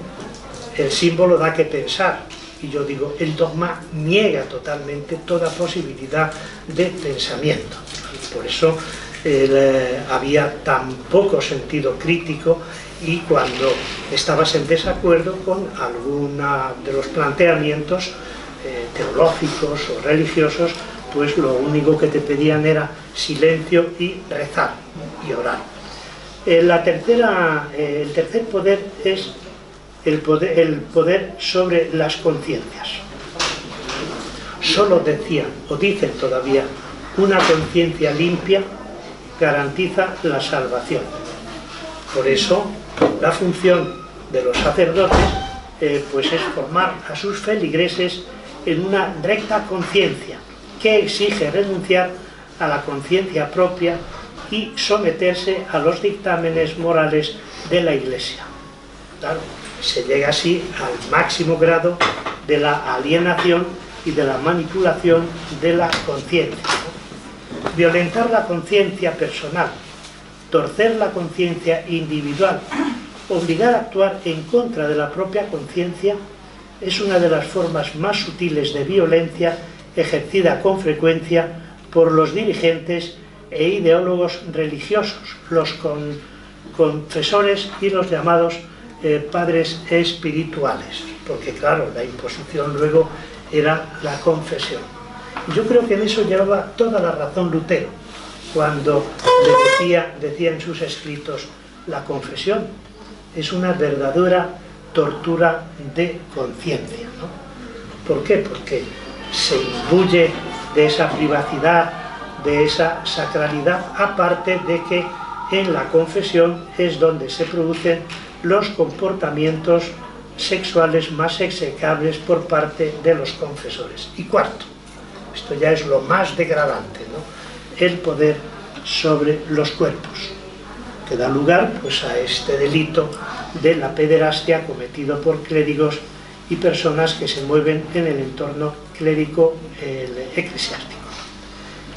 el símbolo da que pensar, y yo digo, el dogma niega totalmente toda posibilidad de pensamiento. Por eso había tan poco sentido crítico, y cuando estabas en desacuerdo con alguna de los planteamientos teológicos o religiosos, pues lo único que te pedían era silencio y rezar y orar. El tercer poder es el poder sobre las conciencias. Solo decían, o dicen todavía, una conciencia limpia garantiza la salvación. Por eso la función de los sacerdotes pues es formar a sus feligreses en una recta conciencia, que exige renunciar a la conciencia propia y someterse a los dictámenes morales de la Iglesia. Claro, se llega así al máximo grado de la alienación y de la manipulación de la conciencia. Violentar la conciencia personal, torcer la conciencia individual, obligar a actuar en contra de la propia conciencia es una de las formas más sutiles de violencia ejercida con frecuencia por los dirigentes e ideólogos religiosos, los confesores y los llamados padres espirituales, porque claro, la imposición luego era la confesión. Yo creo que en eso llevaba toda la razón Lutero, cuando le decía en sus escritos, la confesión es una verdadera tortura de conciencia, ¿no? ¿Por qué? Porque se imbuye de esa privacidad, de esa sacralidad, aparte de que en la confesión es donde se producen los comportamientos sexuales más execrables por parte de los confesores. Y cuarto, esto ya es lo más degradante, ¿no? El poder sobre los cuerpos, que da lugar pues a este delito de la pederastia cometido por clérigos y personas que se mueven en el entorno clérigo eclesiástico.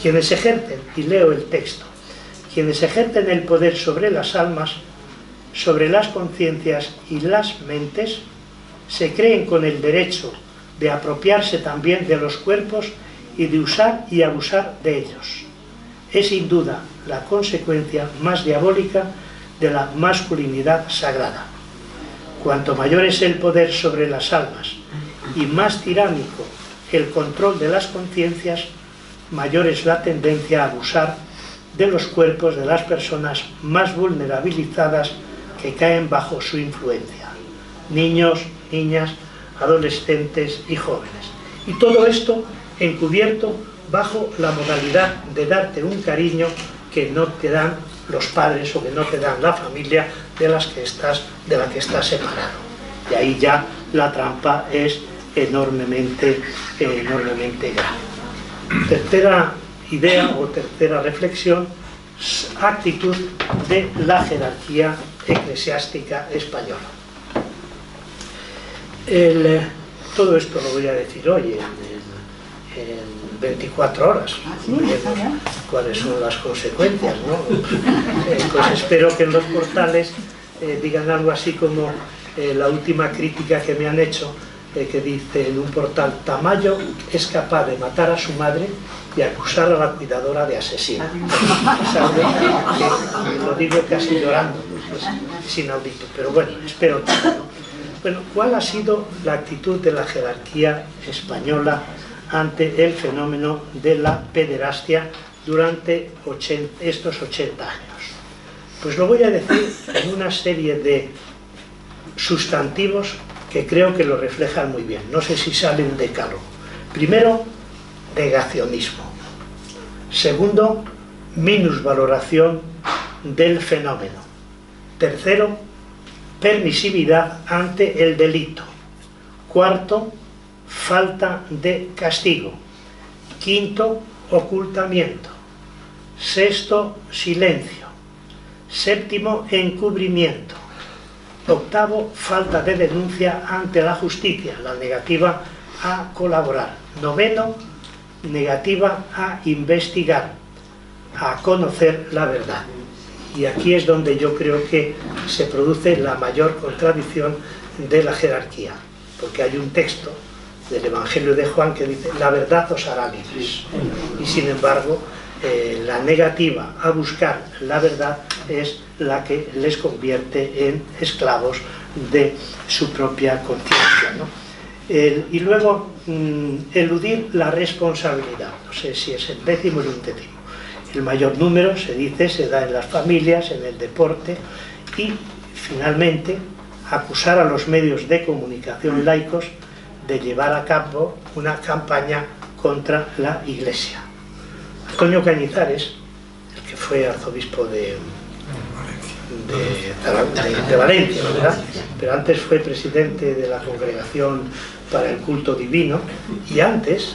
Quienes ejercen, y leo el texto, quienes ejercen el poder sobre las almas, sobre las conciencias y las mentes, se creen con el derecho de apropiarse también de los cuerpos y de usar y abusar de ellos. Es sin duda la consecuencia más diabólica de la masculinidad sagrada. Cuanto mayor es el poder sobre las almas y más tiránico el control de las conciencias, mayor es la tendencia a abusar de los cuerpos de las personas más vulnerabilizadas que caen bajo su influencia. Niños, niñas, adolescentes y jóvenes. Y todo esto encubierto bajo la modalidad de darte un cariño que no te dan los padres o que no te dan la familia de la que estás separado. Y ahí ya la trampa es enormemente grave. Tercera idea o tercera reflexión, actitud de la jerarquía eclesiástica española. Todo esto lo voy a decir hoy en 24 horas, cuáles son las consecuencias, ¿no? Pues espero que en los portales digan algo así como la última crítica que me han hecho, que dice en un portal: Tamayo es capaz de matar a su madre y acusar a la cuidadora de asesina. Es algo que lo digo casi llorando, es inaudito, pero bueno, espero que no. Bueno, ¿cuál ha sido la actitud de la jerarquía española ante el fenómeno de la pederastia durante estos 80 años? Pues lo voy a decir en una serie de sustantivos que creo que lo reflejan muy bien. No sé si sale un decálogo. Primero, negacionismo. Segundo, minusvaloración del fenómeno. Tercero, permisividad ante el delito. Cuarto, falta de castigo. Quinto, ocultamiento. Sexto, silencio. Séptimo, encubrimiento. Octavo, falta de denuncia ante la justicia, la negativa a colaborar. Noveno, negativa a investigar, a conocer la verdad. Y aquí es donde yo creo que se produce la mayor contradicción de la jerarquía, porque hay un texto del Evangelio de Juan que dice: la verdad os hará libres. Y sin embargo, la negativa a buscar la verdad es la que les convierte en esclavos de su propia conciencia, ¿no? Y luego, eludir la responsabilidad. No sé si es el 10º o el 11º. El mayor número, se dice, se da en las familias, en el deporte, y finalmente acusar a los medios de comunicación laicos de llevar a cabo una campaña contra la Iglesia. Antonio Cañizares, el que fue arzobispo de Valencia, ¿verdad? Pero antes fue presidente de la Congregación para el Culto Divino, y antes,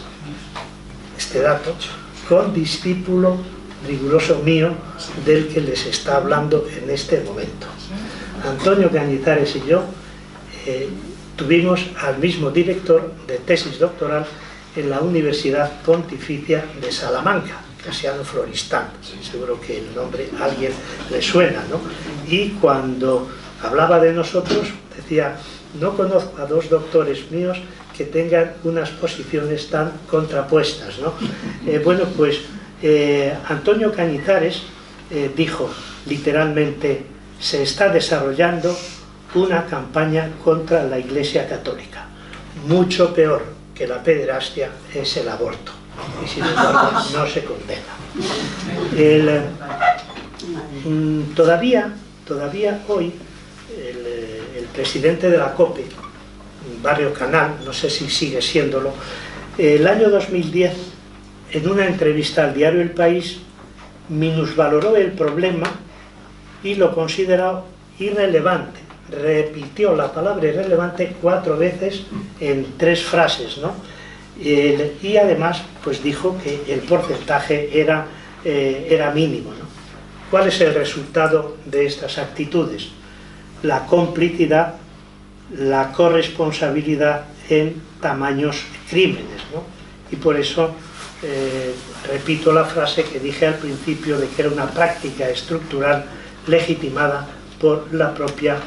este dato, condiscípulo riguroso mío del que les está hablando en este momento. Antonio Cañizares y yo tuvimos al mismo director de tesis doctoral en la Universidad Pontificia de Salamanca, Casiano Floristán. Seguro que el nombre a alguien le suena, ¿no? Y cuando hablaba de nosotros decía: no conozco a dos doctores míos que tengan unas posiciones tan contrapuestas, ¿no? Bueno, pues Antonio Cañizares dijo literalmente: se está desarrollando una campaña contra la Iglesia Católica. Mucho peor que la pederastia es el aborto, y sin embargo no se condena. Todavía hoy el presidente de la COPE, Barrio Canal, no sé si sigue siéndolo, el año 2010, en una entrevista al diario El País, minusvaloró el problema y lo consideró irrelevante. Repitió la palabra irrelevante 4 veces en 3 frases, ¿no? Y además pues dijo que el porcentaje era mínimo, ¿no? ¿Cuál es el resultado de estas actitudes? La complicidad, la corresponsabilidad en tamaños crímenes, ¿no? Y por eso repito la frase que dije al principio de que era una práctica estructural legitimada por la propia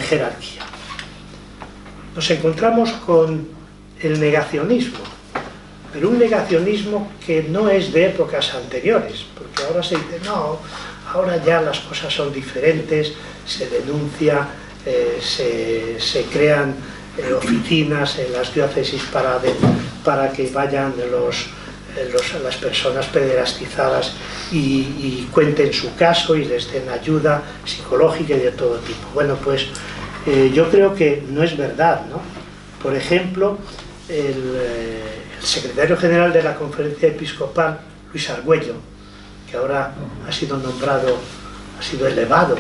jerarquía. Nos encontramos con el negacionismo, pero un negacionismo que no es de épocas anteriores, porque ahora se dice: no, ahora ya las cosas son diferentes, se denuncia, se crean oficinas en las diócesis para que vayan las personas pederastizadas y cuenten su caso y les den ayuda psicológica y de todo tipo. Bueno, pues yo creo que no es verdad, ¿no? Por ejemplo, el secretario general de la Conferencia Episcopal, Luis Argüello, que ahora ha sido nombrado, ha sido elevado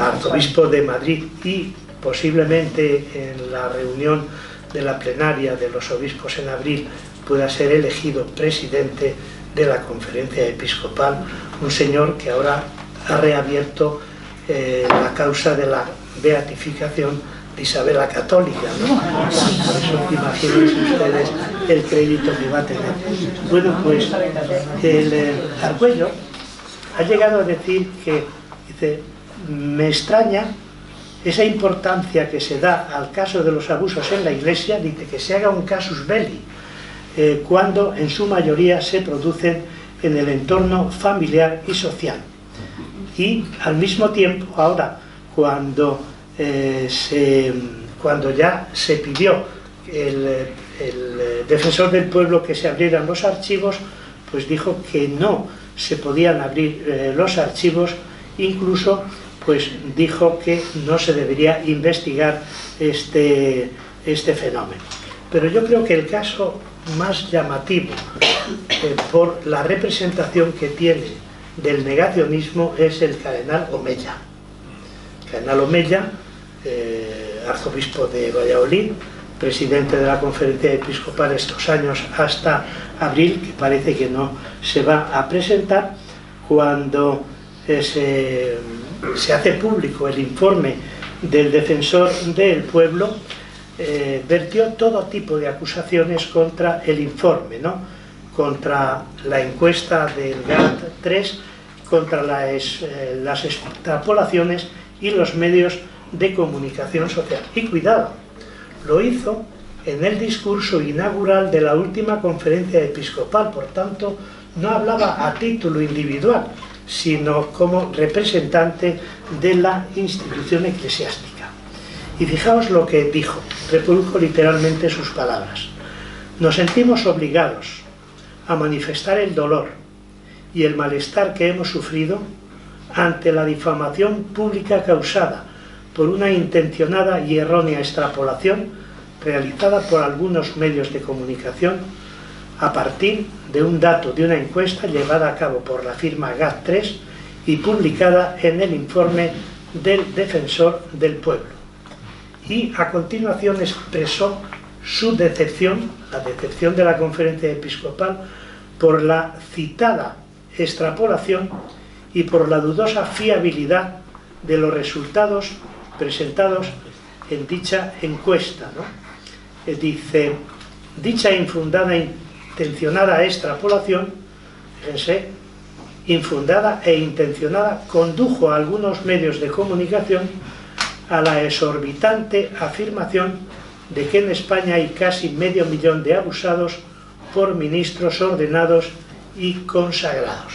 arzobispo de Madrid, y posiblemente en la reunión de la plenaria de los obispos en abril pueda ser elegido presidente de la Conferencia Episcopal, un señor que ahora ha reabierto la causa de la beatificación de Isabel la Católica, ¿no? Por eso imagínense ustedes el crédito que va a tener. Bueno, pues el Argüello ha llegado a decir que, dice, me extraña esa importancia que se da al caso de los abusos en la Iglesia, dice que se haga un casus belli, cuando en su mayoría se producen en el entorno familiar y social. Y al mismo tiempo, ahora, cuando ya se pidió el defensor del pueblo que se abrieran los archivos, pues dijo que no se podían abrir los archivos, incluso pues dijo que no se debería investigar este fenómeno. Pero yo creo que el caso más llamativo por la representación que tiene del negacionismo es el cardenal Omeya. Cardenal Omeya, arzobispo de Valladolid, presidente de la Conferencia Episcopal estos años hasta abril, que parece que no se va a presentar. Cuando se hace público el informe del defensor del pueblo, vertió todo tipo de acusaciones contra el informe, ¿no? Contra la encuesta del GAT3, contra las extrapolaciones y los medios de comunicación social. Y cuidado, lo hizo en el discurso inaugural de la última conferencia episcopal, por tanto no hablaba a título individual, sino como representante de la institución eclesiástica. Y fijaos lo que dijo, reprodujo literalmente sus palabras: nos sentimos obligados a manifestar el dolor y el malestar que hemos sufrido ante la difamación pública causada por una intencionada y errónea extrapolación realizada por algunos medios de comunicación a partir de un dato de una encuesta llevada a cabo por la firma GAT3 y publicada en el informe del defensor del pueblo. Y a continuación expresó su decepción, la decepción de la Conferencia Episcopal, por la citada extrapolación y por la dudosa fiabilidad de los resultados presentados en dicha encuesta, ¿no? Dice, dicha infundada e intencionada extrapolación, fíjense, infundada e intencionada, condujo a algunos medios de comunicación a la exorbitante afirmación de que en España hay casi 500.000 de abusados por ministros ordenados y consagrados.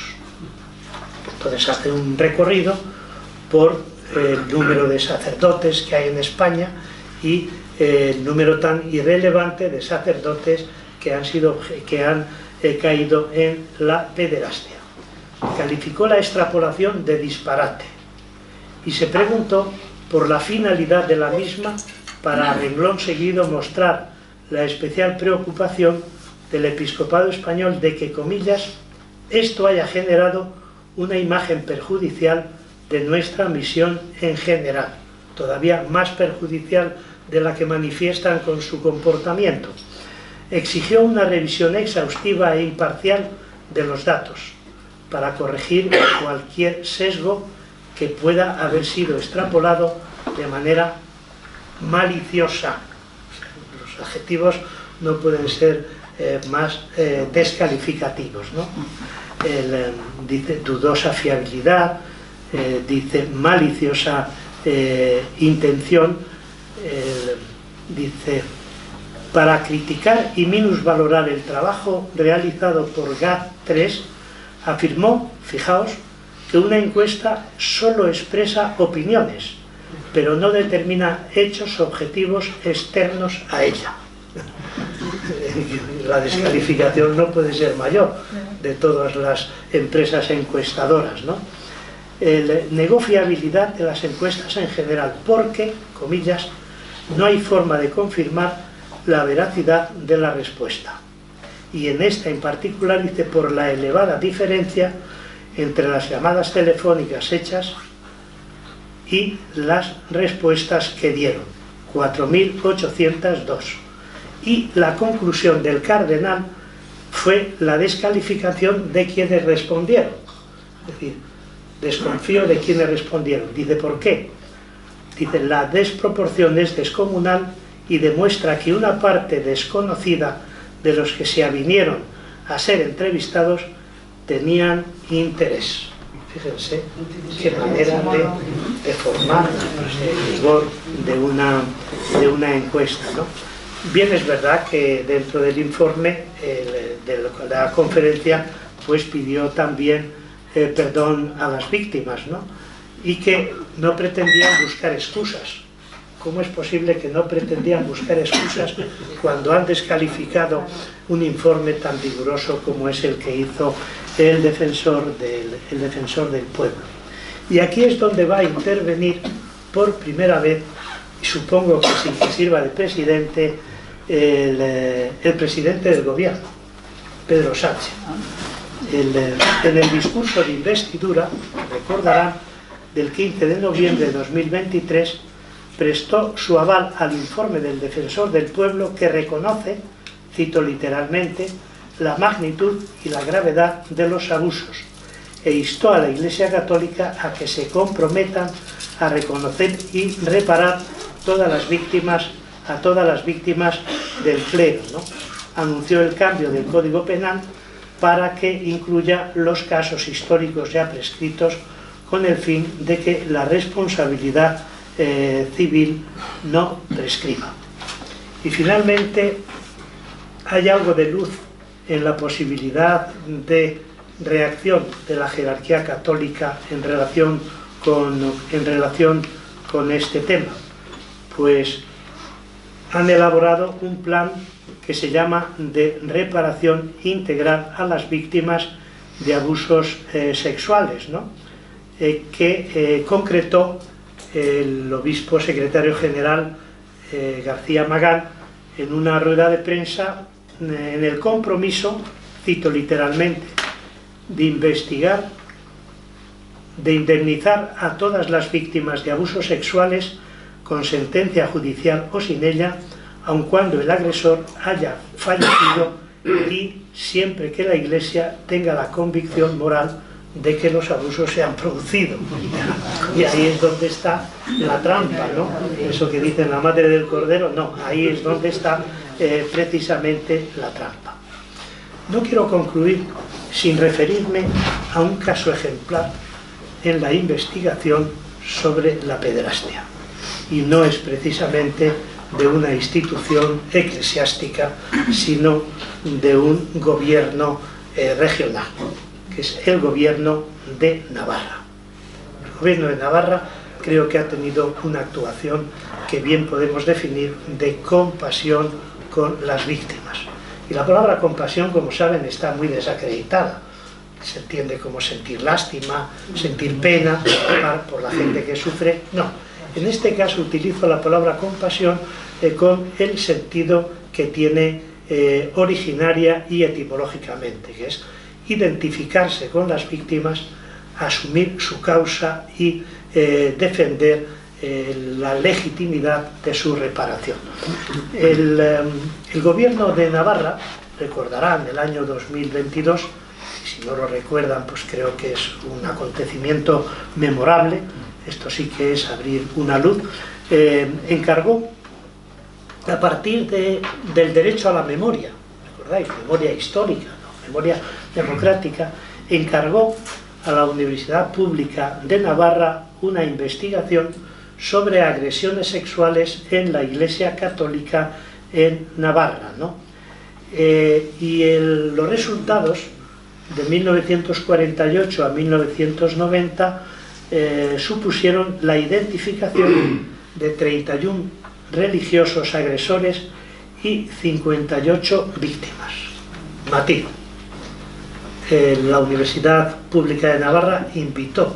Entonces hace un recorrido por el número de sacerdotes que hay en España y el número tan irrelevante de sacerdotes que han caído en la pederastia. Calificó la extrapolación de disparate y se preguntó por la finalidad de la misma, para a renglón seguido mostrar la especial preocupación del episcopado español de que, comillas, esto haya generado una imagen perjudicial de nuestra misión en general, todavía más perjudicial de la que manifiestan con su comportamiento. Exigió una revisión exhaustiva e imparcial de los datos para corregir cualquier sesgo que pueda haber sido extrapolado de manera maliciosa. Los adjetivos no pueden ser más descalificativos, ¿no? Dice dudosa fiabilidad, dice maliciosa intención, dice para criticar y minusvalorar el trabajo realizado por GAT3, afirmó, fijaos, que una encuesta solo expresa opiniones, pero no determina hechos objetivos externos a ella. la descalificación no puede ser mayor de todas las empresas encuestadoras, ¿no? Negó fiabilidad de las encuestas en general porque, comillas, no hay forma de confirmar la veracidad de la respuesta. Y en esta en particular dice por la elevada diferencia entre las llamadas telefónicas hechas y las respuestas que dieron, 4.802. Y la conclusión del cardenal fue la descalificación de quienes respondieron. Es decir, desconfío de quienes respondieron. Dice, ¿por qué? Dice, la desproporción es descomunal y demuestra que una parte desconocida de los que se avinieron a ser entrevistados tenían interés. Fíjense qué manera de formar el rigor de una encuesta, ¿no? Bien, es verdad que dentro del informe de la conferencia pues pidió también perdón a las víctimas, ¿no? Y que no pretendían buscar excusas. ¿Cómo es posible que no pretendían buscar excusas cuando han descalificado un informe tan riguroso como es el que hizo el defensor del pueblo? Y aquí es donde va a intervenir por primera vez, y supongo que sin que sirva de presidente, el presidente del gobierno, Pedro Sánchez. En el discurso de investidura, recordarán, del 15 de noviembre de 2023, prestó su aval al informe del defensor del pueblo que reconoce, cito literalmente, la magnitud y la gravedad de los abusos e instó a la Iglesia Católica a que se comprometan a reconocer y reparar a todas las víctimas del clero, ¿no? Anunció el cambio del Código Penal para que incluya los casos históricos ya prescritos con el fin de que la responsabilidad civil no prescriba. Y finalmente hay algo de luz en la posibilidad de reacción de la jerarquía católica en relación con este tema, pues han elaborado un plan que se llama de reparación integral a las víctimas de abusos sexuales, ¿no? Que concretó el obispo secretario general García Magán en una rueda de prensa, en el compromiso, cito literalmente, de investigar, de indemnizar a todas las víctimas de abusos sexuales con sentencia judicial o sin ella, aun cuando el agresor haya fallecido y siempre que la Iglesia tenga la convicción moral de que los abusos se han producido. Y ahí es donde está la trampa, ¿no? Eso que dicen la madre del cordero, no, ahí es donde está precisamente la trampa. No quiero concluir sin referirme a un caso ejemplar en la investigación sobre la pederastia, y no es precisamente de una institución eclesiástica, sino de un gobierno regional, que es el gobierno de Navarra. El gobierno de Navarra creo que ha tenido una actuación que bien podemos definir de compasión con las víctimas. Y la palabra compasión, como saben, está muy desacreditada. Se entiende como sentir lástima, sentir pena por la gente que sufre. No, en este caso utilizo la palabra compasión con el sentido que tiene originaria y etimológicamente, que es identificarse con las víctimas, asumir su causa y defender la legitimidad de su reparación. El gobierno de Navarra, recordarán, el año 2022, y si no lo recuerdan, pues creo que es un acontecimiento memorable, esto sí que es abrir una luz, encargó, a partir del derecho a la memoria, ¿recordáis? Memoria histórica, ¿no? Memoria democrática, encargó a la Universidad Pública de Navarra una investigación sobre agresiones sexuales en la Iglesia Católica en Navarra, ¿no? Los resultados de 1948 a 1990 supusieron la identificación de 31 religiosos agresores y 58 víctimas. Matiz. La Universidad Pública de Navarra invitó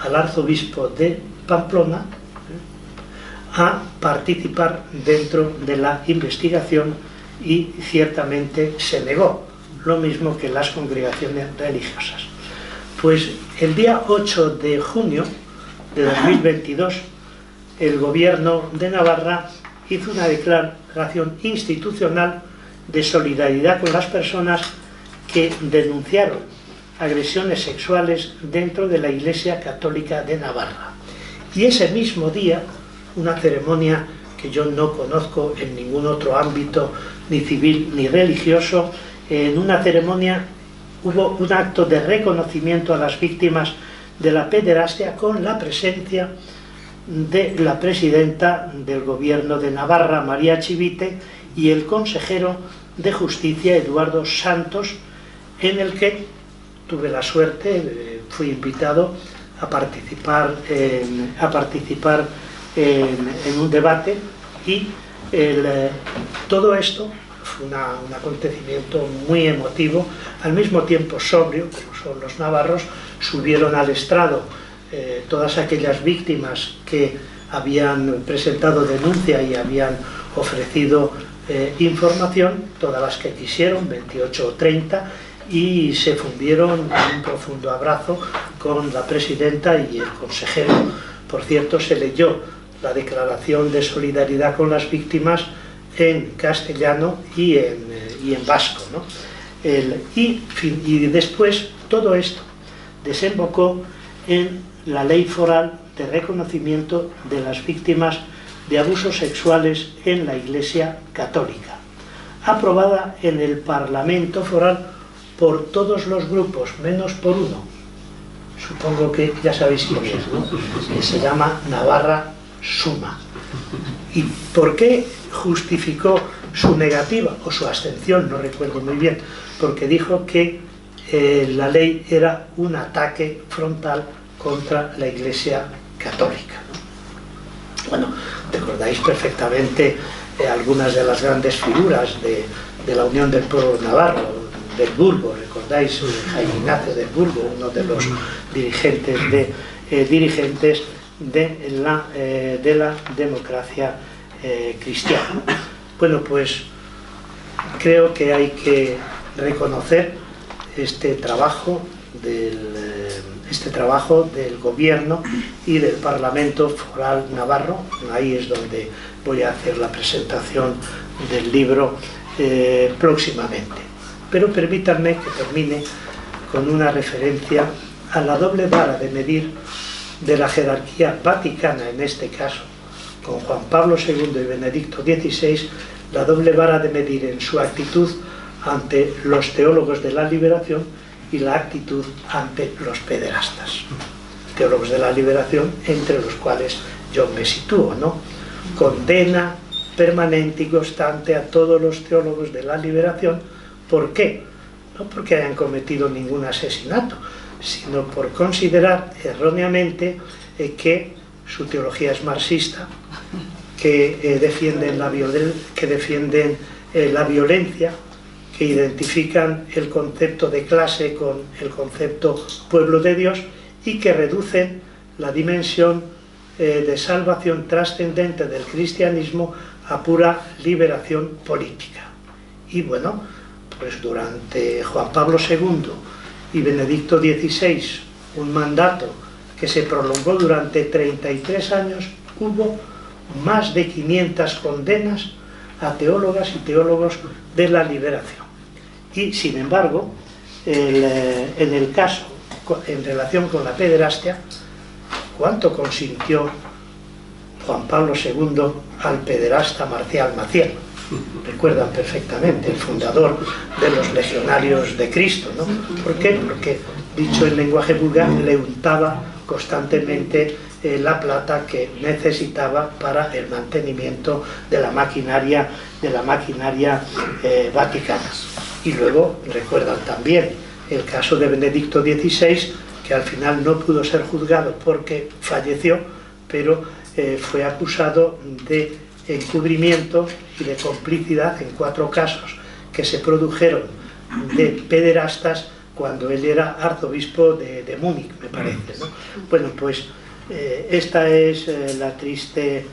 al arzobispo de Pamplona a participar dentro de la investigación y ciertamente se negó, lo mismo que las congregaciones religiosas. Pues el día 8 de junio de 2022 el gobierno de Navarra hizo una declaración institucional de solidaridad con las personas que denunciaron agresiones sexuales dentro de la Iglesia Católica de Navarra. Y ese mismo día, una ceremonia que yo no conozco en ningún otro ámbito, ni civil ni religioso, en una ceremonia hubo un acto de reconocimiento a las víctimas de la pederastia con la presencia de la presidenta del gobierno de Navarra, María Chivite, y el consejero de Justicia, Eduardo Santos, en el que tuve la suerte, fui invitado a participar en un debate y todo esto fue un acontecimiento muy emotivo, al mismo tiempo sobrio, como son los navarros. Subieron al estrado todas aquellas víctimas que habían presentado denuncia y habían ofrecido información, todas las que quisieron, 28 o 30, y se fundieron en un profundo abrazo con la presidenta y el consejero. Por cierto, se leyó la declaración de solidaridad con las víctimas en castellano y en vasco, ¿no? Y después todo esto desembocó en la ley foral de reconocimiento de las víctimas de abusos sexuales en la Iglesia Católica, aprobada en el Parlamento foral por todos los grupos, menos por uno. Supongo que ya sabéis quién es, ¿no? Que se llama Navarra Suma. ¿Y por qué justificó su negativa o su abstención? No recuerdo muy bien, porque dijo que la ley era un ataque frontal contra la Iglesia Católica, ¿no? Bueno, recordáis perfectamente algunas de las grandes figuras de la Unión del Pueblo Navarro, del Burgo, recordáis Jaime Ignacio del Burgo, uno de los dirigentes de la democracia cristiana. Bueno, pues creo que hay que reconocer este trabajo del gobierno y del Parlamento Foral Navarro. Ahí es donde voy a hacer la presentación del libro próximamente. Pero permítanme que termine con una referencia a la doble vara de medir de la jerarquía vaticana, en este caso, con Juan Pablo II y Benedicto XVI, la doble vara de medir en su actitud ante los teólogos de la liberación y la actitud ante los pederastas. Teólogos de la liberación, entre los cuales yo me sitúo, ¿no? Condena permanente y constante a todos los teólogos de la liberación. ¿Por qué? No porque hayan cometido ningún asesinato, sino por considerar erróneamente que su teología es marxista, que defienden la violencia, que identifican el concepto de clase con el concepto pueblo de Dios y que reducen la dimensión de salvación trascendente del cristianismo a pura liberación política. Y bueno, pues durante Juan Pablo II y Benedicto XVI, un mandato que se prolongó durante 33 años, hubo más de 500 condenas a teólogas y teólogos de la liberación. Y sin embargo, en el caso, en relación con la pederastia, ¿cuánto consintió Juan Pablo II al pederasta Marcial Maciel? Recuerdan perfectamente, el fundador de los Legionarios de Cristo, ¿no? ¿Por qué? Porque, dicho en lenguaje vulgar, le untaba constantemente la plata que necesitaba para el mantenimiento de la maquinaria vaticana. Y luego recuerdan también el caso de Benedicto XVI, que al final no pudo ser juzgado porque falleció, pero fue acusado de encubrimiento y de complicidad en 4 casos que se produjeron de pederastas cuando él era arzobispo de Múnich, me parece, ¿no? Bueno, pues esta es la triste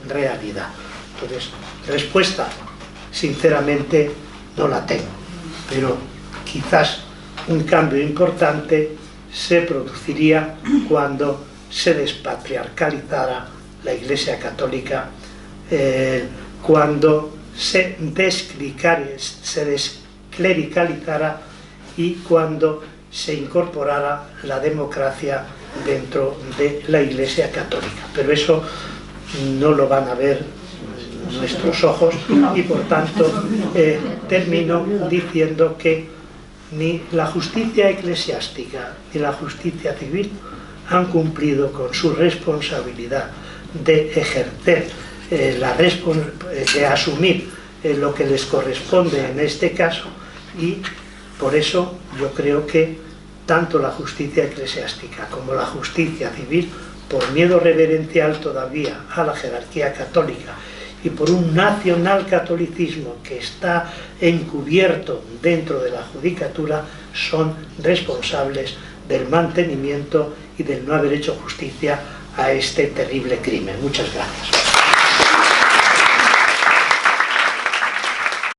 realidad. Entonces, respuesta, sinceramente, no la tengo, pero quizás un cambio importante se produciría cuando se despatriarcalizara la Iglesia Católica, cuando se desclericalizara y cuando se incorporara la democracia dentro de la Iglesia Católica. Pero eso no lo van a ver nuestros ojos y por tanto termino diciendo que ni la justicia eclesiástica ni la justicia civil han cumplido con su responsabilidad de ejercer, de asumir lo que les corresponde en este caso, y por eso yo creo que tanto la justicia eclesiástica como la justicia civil, por miedo reverencial todavía a la jerarquía católica y por un nacionalcatolicismo que está encubierto dentro de la judicatura, son responsables del mantenimiento y del no haber hecho justicia a este terrible crimen. Muchas gracias.